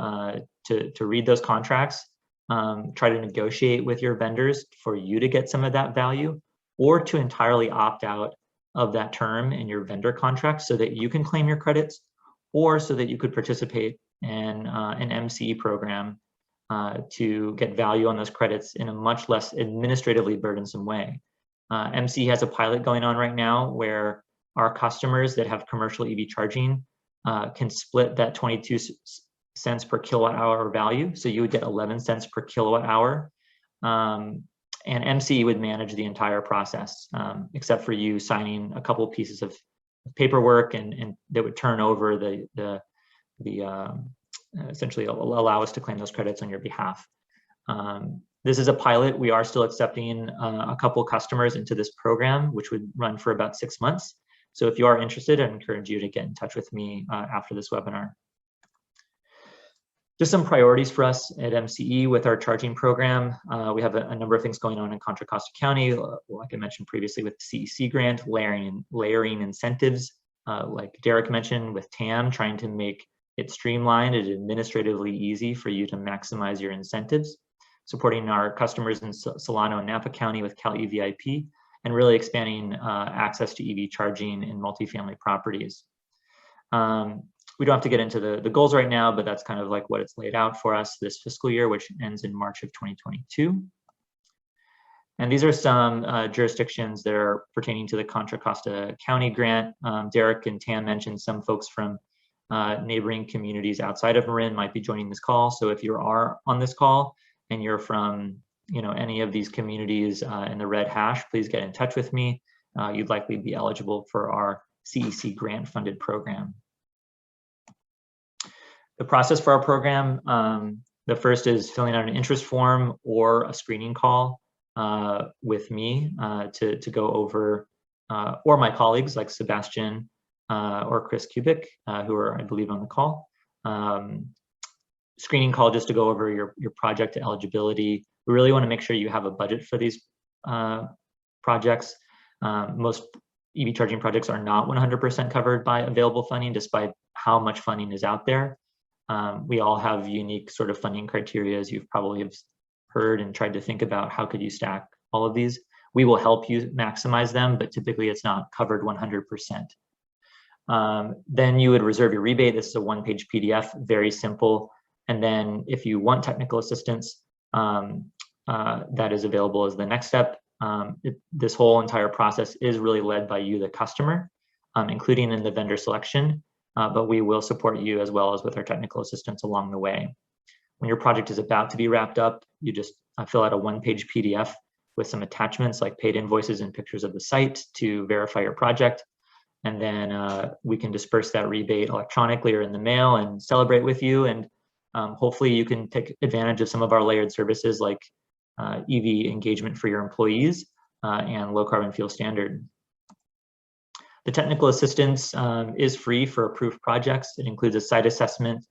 to read those contracts, try to negotiate with your vendors for you to get some of that value, or to entirely opt out of that term in your vendor contract so that you can claim your credits, or so that you could participate in an MCE program to get value on those credits in a much less administratively burdensome way. MCE has a pilot going on right now where our customers that have commercial EV charging can split that 22 cents per kilowatt hour value. So you would get 11 cents per kilowatt hour. And MCE would manage the entire process, except for you signing a couple of pieces of paperwork, and that would turn over the essentially allow us to claim those credits on your behalf. This is a pilot. We are still accepting a couple customers into this program, which would run for about 6 months. So if you are interested, I encourage you to get in touch with me after this webinar. Just some priorities for us at MCE with our charging program. We have a number of things going on in Contra Costa County, like I mentioned previously with the CEC grant, layering incentives, like Derek mentioned with TAM, trying to make it streamlined and administratively easy for you to maximize your incentives, supporting our customers in Solano and Napa County with Cal EVIP, and really expanding access to EV charging in multifamily properties. We don't have to get into the goals right now, but that's kind of like what it's laid out for us this fiscal year, which ends in March of 2022. And these are some jurisdictions that are pertaining to the Contra Costa County grant. Derek and Tam mentioned some folks from neighboring communities outside of Marin might be joining this call. So if you are on this call and you're from any of these communities in the red hash, please get in touch with me. You'd likely be eligible for our CEC grant funded program. The process for our program, the first is filling out an interest form or a screening call with me to go over, or my colleagues like Sebastian or Chris Kubik, who are, I believe, on the call. Screening call just to go over your project eligibility. We really want to make sure you have a budget for these projects. Most EV charging projects are not 100% covered by available funding, despite how much funding is out there. We all have unique sort of funding criteria, as you've probably have heard and tried to think about how could you stack all of these. We will help you maximize them, but typically it's not covered 100%. Then you would reserve your rebate. This is a one-page PDF, very simple. And then if you want technical assistance, that is available as the next step. This whole entire process is really led by you, the customer, including in the vendor selection, but we will support you as well as with our technical assistance along the way. When your project is about to be wrapped up, you just fill out a one-page PDF with some attachments like paid invoices and pictures of the site to verify your project. And then we can disperse that rebate electronically or in the mail and celebrate with you. And hopefully you can take advantage of some of our layered services like EV engagement for your employees and low carbon fuel standard. The technical assistance is free for approved projects. It includes a site assessment,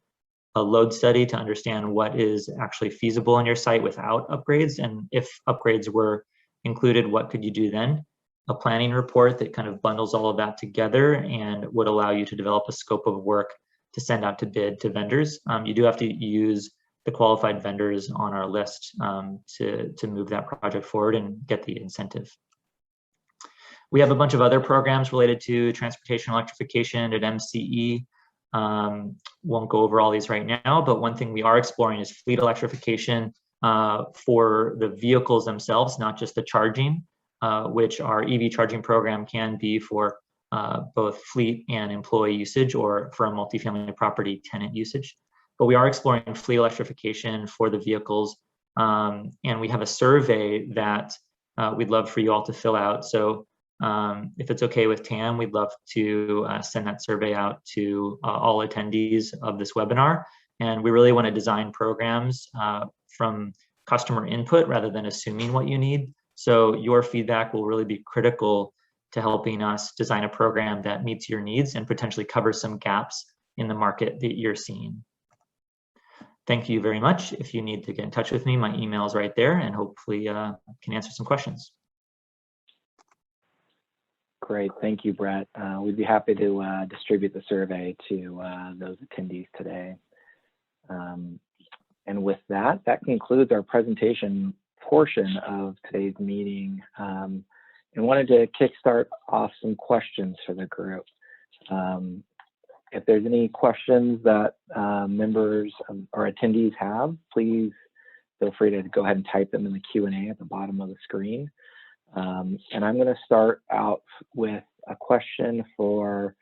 a load study to understand what is actually feasible on your site without upgrades. And if upgrades were included, what could you do then? A planning report that kind of bundles all of that together and would allow you to develop a scope of work to send out to bid to vendors. You do have to use the qualified vendors on our list to move that project forward and get the incentive. We have a bunch of other programs related to transportation electrification at MCE. Won't go over all these right now, but one thing we are exploring is fleet electrification for the vehicles themselves, not just the charging, which our EV charging program can be for both fleet and employee usage or for a multifamily property tenant usage. But we are exploring fleet electrification for the vehicles. And we have a survey that we'd love for you all to fill out. So if it's okay with Tam, we'd love to send that survey out to all attendees of this webinar. And we really want to design programs from customer input rather than assuming what you need. So your feedback will really be critical to helping us design a program that meets your needs and potentially covers some gaps in the market that you're seeing. Thank you very much. If you need to get in touch with me, my email is right there, and hopefully can answer some questions. Great, thank you, Brett. We'd be happy to distribute the survey to those attendees today. And with that, that concludes our presentation portion of today's meeting. And wanted to kickstart off some questions for the group. If there's any questions that members or attendees have, please feel free to go ahead and type them in the Q&A at the bottom of the screen. And I'm going to start out with a question for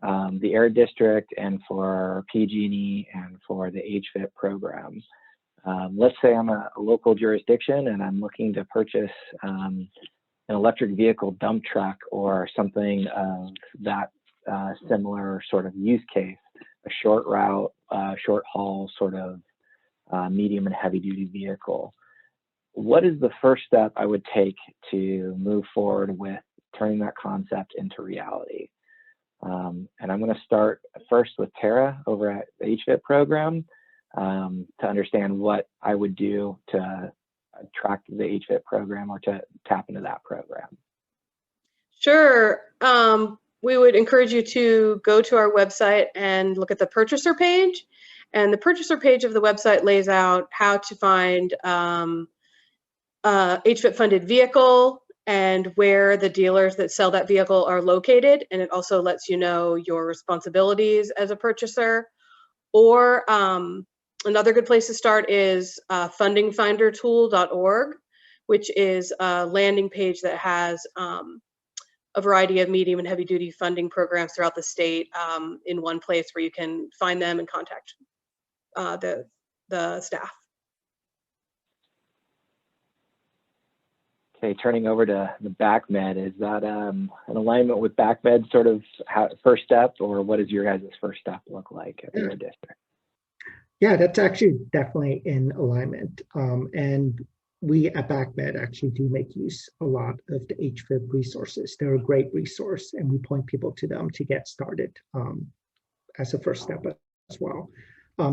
the Air District and for PG&E and for the HVIP program. Let's say I'm a local jurisdiction and I'm looking to purchase an electric vehicle dump truck or something of that similar sort of use case, a short route, short haul sort of medium and heavy duty vehicle. What is the first step I would take to move forward with turning that concept into reality? And I'm going to start first with Tara over at the HVIP program to understand what I would do to attract the HVIP program or to tap into that program. Sure. We would encourage you to go to our website and look at the purchaser page. And the purchaser page of the website lays out how to find HVIP funded vehicle and where the dealers that sell that vehicle are located. And it also lets you know your responsibilities as a purchaser. Or another good place to start is fundingfindertool.org, which is a landing page that has a variety of medium and heavy duty funding programs throughout the state in one place where you can find them and contact the staff. Okay, turning over to the BACmed, is that an alignment with BACmed sort of first step, or what does your guys' first step look like at your district? Yeah, that's actually definitely in alignment. And we at BACmed actually do make use a lot of the HVIP resources. They're a great resource, and we point people to them to get started as a first step as well.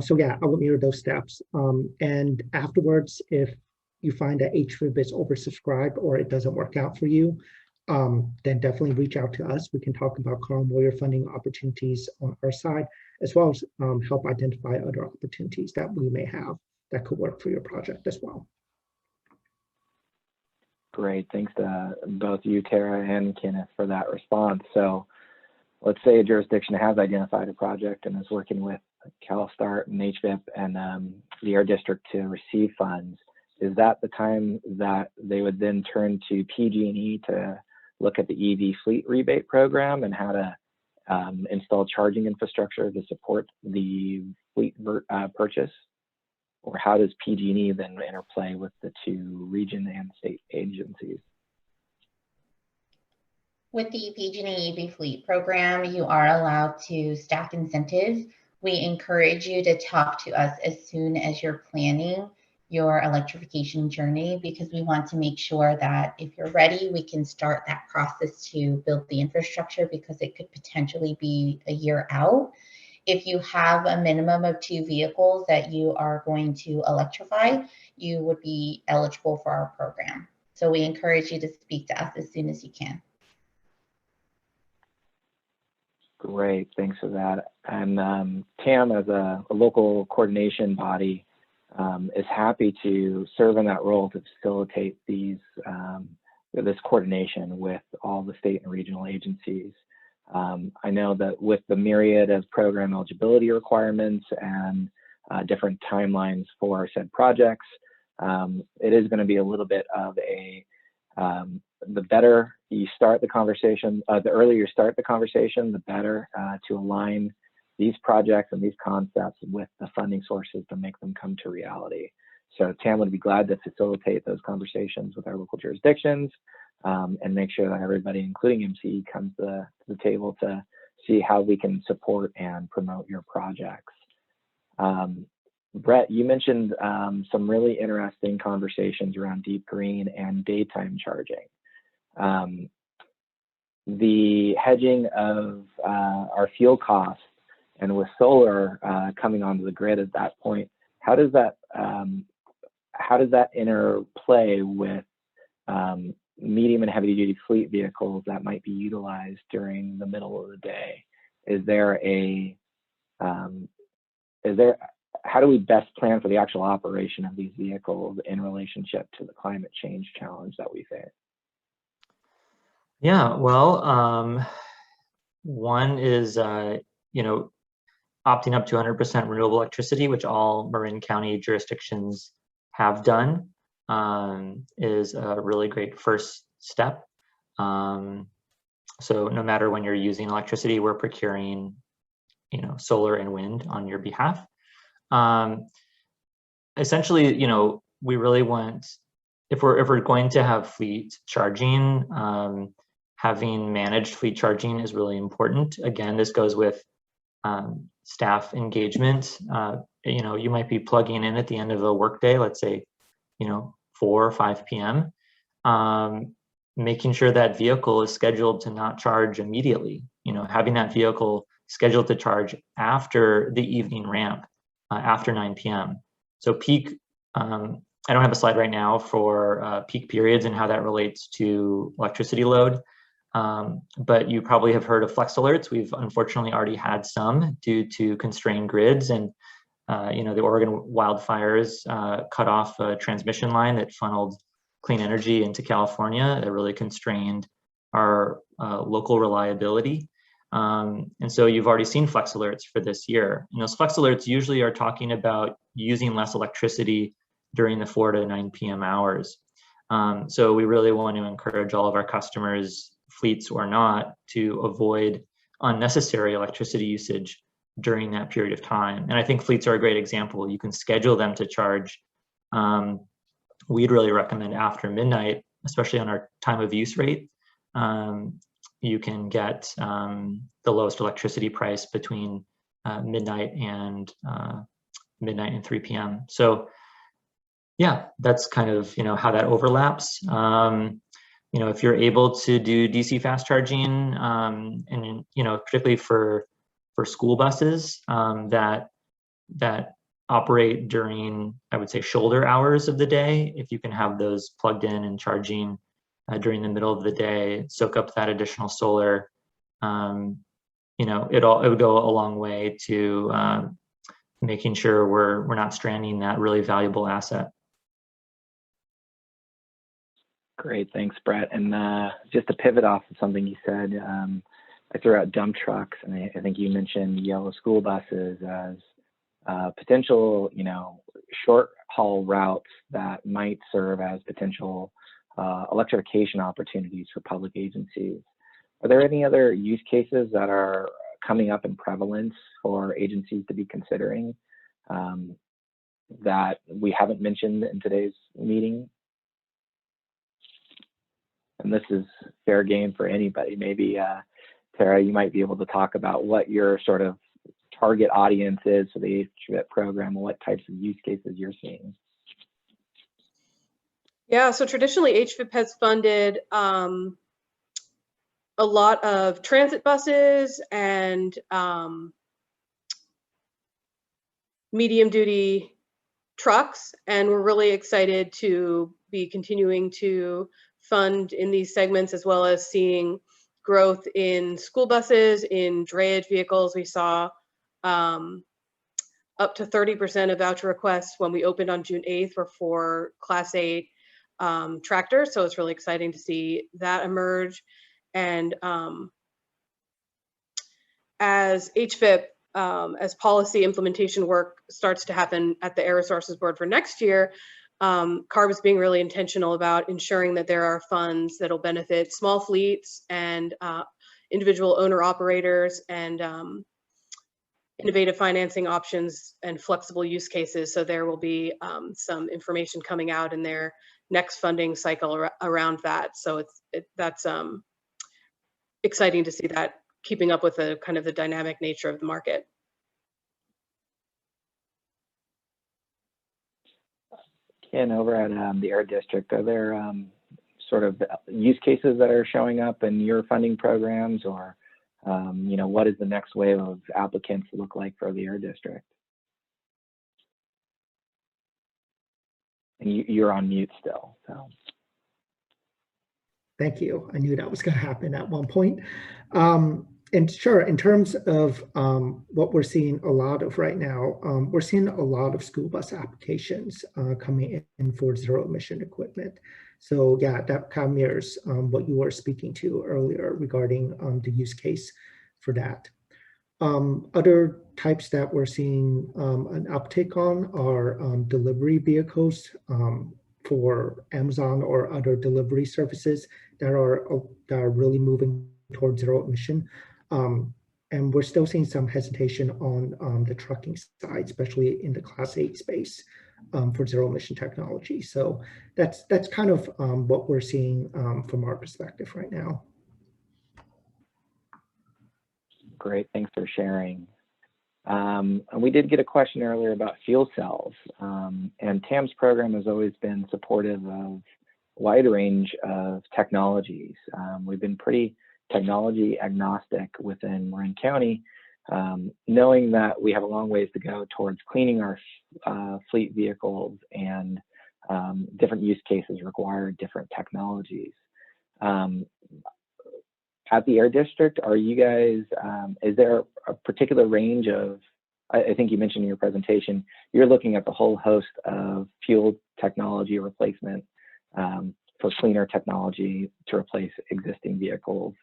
So yeah, I will mirror those steps. And afterwards, if you find that HVIP is oversubscribed or it doesn't work out for you, then definitely reach out to us. We can talk about Carl Moyer funding opportunities on our side, as well as help identify other opportunities that we may have that could work for your project as well. Great, thanks to both you, Tara and Kenneth, for that response. So let's say a jurisdiction has identified a project and is working with Calstart and HVIP and the Air District to receive funds. Is that the time that they would then turn to PG&E to look at the EV fleet rebate program and how to install charging infrastructure to support the fleet purchase? Or how does PG&E then interplay with the two region and state agencies? With the PG&E EV fleet program, you are allowed to stack incentives. We encourage you to talk to us as soon as you're planning your electrification journey, because we want to make sure that if you're ready, we can start that process to build the infrastructure, because it could potentially be a year out. If you have a minimum of 2 vehicles that you are going to electrify, you would be eligible for our program. So we encourage you to speak to us as soon as you can. Great, thanks for that. And TAM, as a local coordination body, is happy to serve in that role to facilitate these this coordination with all the state and regional agencies. I know that with the myriad of program eligibility requirements and different timelines for said projects, it is going to be a little bit of a, the better you start the conversation, the earlier you start the conversation, the better to align these projects and these concepts with the funding sources to make them come to reality. So TAM would be glad to facilitate those conversations with our local jurisdictions and make sure that everybody, including MCE, comes to the table to see how we can support and promote your projects. Brett, you mentioned some really interesting conversations around deep green and daytime charging. The hedging of our fuel costs, and with solar coming onto the grid at that point, how does that interplay with medium and heavy duty fleet vehicles that might be utilized during the middle of the day? How do we best plan for the actual operation of these vehicles in relationship to the climate change challenge that we face? Yeah, well, one is, you know, opting up to 100% renewable electricity, which all Marin County jurisdictions have done, is a really great first step. So no matter when you're using electricity, we're procuring, you know, solar and wind on your behalf. Essentially, you know, we really want, if we're going to have fleet charging, having managed fleet charging is really important. Again, this goes with staff engagement. You know, you might be plugging in at the end of a workday, let's say, you know, 4 or 5 p.m. Making sure that vehicle is scheduled to not charge immediately. You know, having that vehicle scheduled to charge after the evening ramp, after 9 p.m. So peak, I don't have a slide right now for peak periods and how that relates to electricity load. But you probably have heard of flex alerts. We've unfortunately already had some due to constrained grids, and you know, the Oregon wildfires cut off a transmission line that funneled clean energy into California. That really constrained our local reliability. And so you've already seen flex alerts for this year. And those flex alerts usually are talking about using less electricity during the 4 to 9 p.m. hours. So we really want to encourage all of our customers, fleets or not, to avoid unnecessary electricity usage during that period of time. And I think fleets are a great example. You can schedule them to charge. We'd really recommend after midnight, especially on our time of use rate. You can get the lowest electricity price between midnight and 3 p.m. So yeah, that's kind of, you know, how that overlaps. You know, if you're able to do DC fast charging, and, you know, particularly for school buses that operate during, I would say, shoulder hours of the day, if you can have those plugged in and charging during the middle of the day, soak up that additional solar, you know, it would go a long way to making sure we're not stranding that really valuable asset. Great, thanks, Brett. And just to pivot off of something you said, I threw out dump trucks, and I think you mentioned yellow school buses as potential, you know, short haul routes that might serve as potential electrification opportunities for public agencies. Are there any other use cases that are coming up in prevalence for agencies to be considering that we haven't mentioned in today's meeting? And this is fair game for anybody. Maybe Tara, you might be able to talk about what your sort of target audience is for the HVIP program and what types of use cases you're seeing. Yeah, so traditionally HVIP has funded a lot of transit buses and medium duty trucks, and we're really excited to be continuing to fund in these segments, as well as seeing growth in school buses, in drayage vehicles. We saw up to 30% of voucher requests when we opened on June 8th were for Class 8 tractors. So it's really exciting to see that emerge. And as HVIP, as policy implementation work starts to happen at the Air Resources Board for next year, CARB is being really intentional about ensuring that there are funds that will benefit small fleets and individual owner operators, and innovative financing options and flexible use cases. So there will be some information coming out in their next funding cycle around that. So that's exciting to see that keeping up with the kind of the dynamic nature of the market. And over at the Air District, are there sort of use cases that are showing up in your funding programs, or you know, what does the next wave of applicants look like for the Air District? And you're on mute still, so. Thank you. I knew that was going to happen at one point. And sure, in terms of what we're seeing a lot of right now, we're seeing a lot of school bus applications coming in for zero emission equipment. So yeah, that kind of mirrors what you were speaking to earlier regarding the use case for that. Other types that we're seeing an uptick on are delivery vehicles for Amazon or other delivery services that are really moving towards zero emission. And we're still seeing some hesitation on the trucking side, especially in the Class 8 space for zero emission technology. So that's kind of what we're seeing from our perspective right now. Great, thanks for sharing. We did get a question earlier about fuel cells, and TAM's program has always been supportive of a wide range of technologies. We've been pretty technology agnostic within Marin County, knowing that we have a long ways to go towards cleaning our fleet vehicles, and different use cases require different technologies. At the Air District, are you guys, is there a particular range of, I think you mentioned in your presentation, you're looking at the whole host of fuel technology replacement for cleaner technology to replace existing vehicles.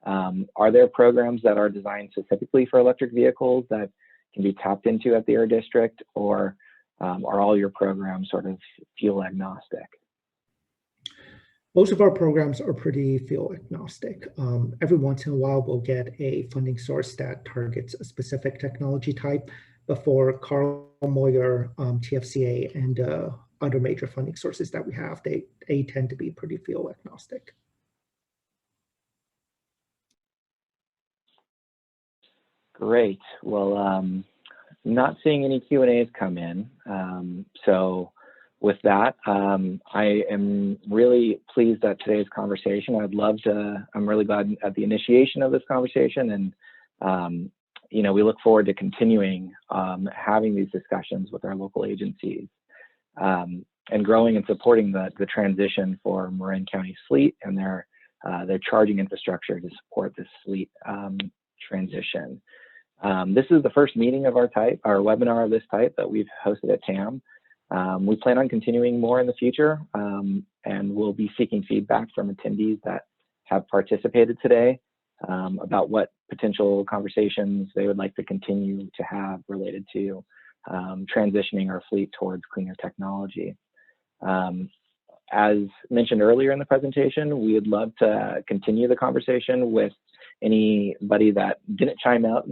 Are there programs that are designed specifically for electric vehicles that can be tapped into at the Air District, or are all your programs sort of fuel agnostic? Most of our programs are pretty fuel agnostic. Every once in a while, we'll get a funding source that targets a specific technology type, but for Carl Moyer, TFCA, and other major funding sources that we have, they tend to be pretty fuel agnostic. Great. Well, not seeing any Q&As come in. So with that, I am really pleased at today's conversation. I'm really glad at the initiation of this conversation, and you know, we look forward to continuing having these discussions with our local agencies and growing and supporting the transition for Marin County's fleet and their charging infrastructure to support this fleet transition. This is the first meeting of our webinar of this type that we've hosted at TAM. We plan on continuing more in the future, and we'll be seeking feedback from attendees that have participated today about what potential conversations they would like to continue to have related to transitioning our fleet towards cleaner technology. As mentioned earlier in the presentation, we would love to continue the conversation with anybody that didn't chime out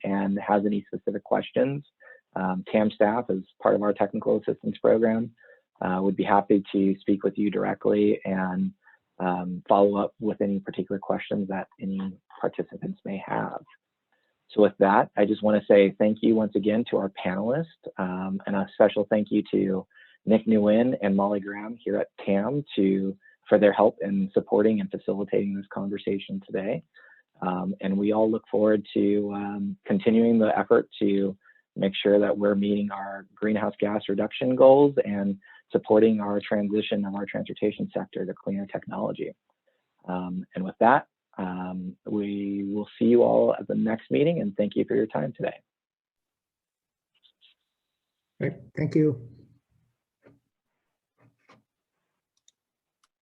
and has any specific questions. TAM staff, as part of our technical assistance program, would be happy to speak with you directly and follow up with any particular questions that any participants may have. So with that, I just want to say thank you once again to our panelists, and a special thank you to Nick Nguyen and Molly Graham here at TAM for their help in supporting and facilitating this conversation today. And we all look forward to continuing the effort to make sure that we're meeting our greenhouse gas reduction goals and supporting our transition of our transportation sector to cleaner technology. And with that, we will see you all at the next meeting, and thank you for your time today. Great. Thank you.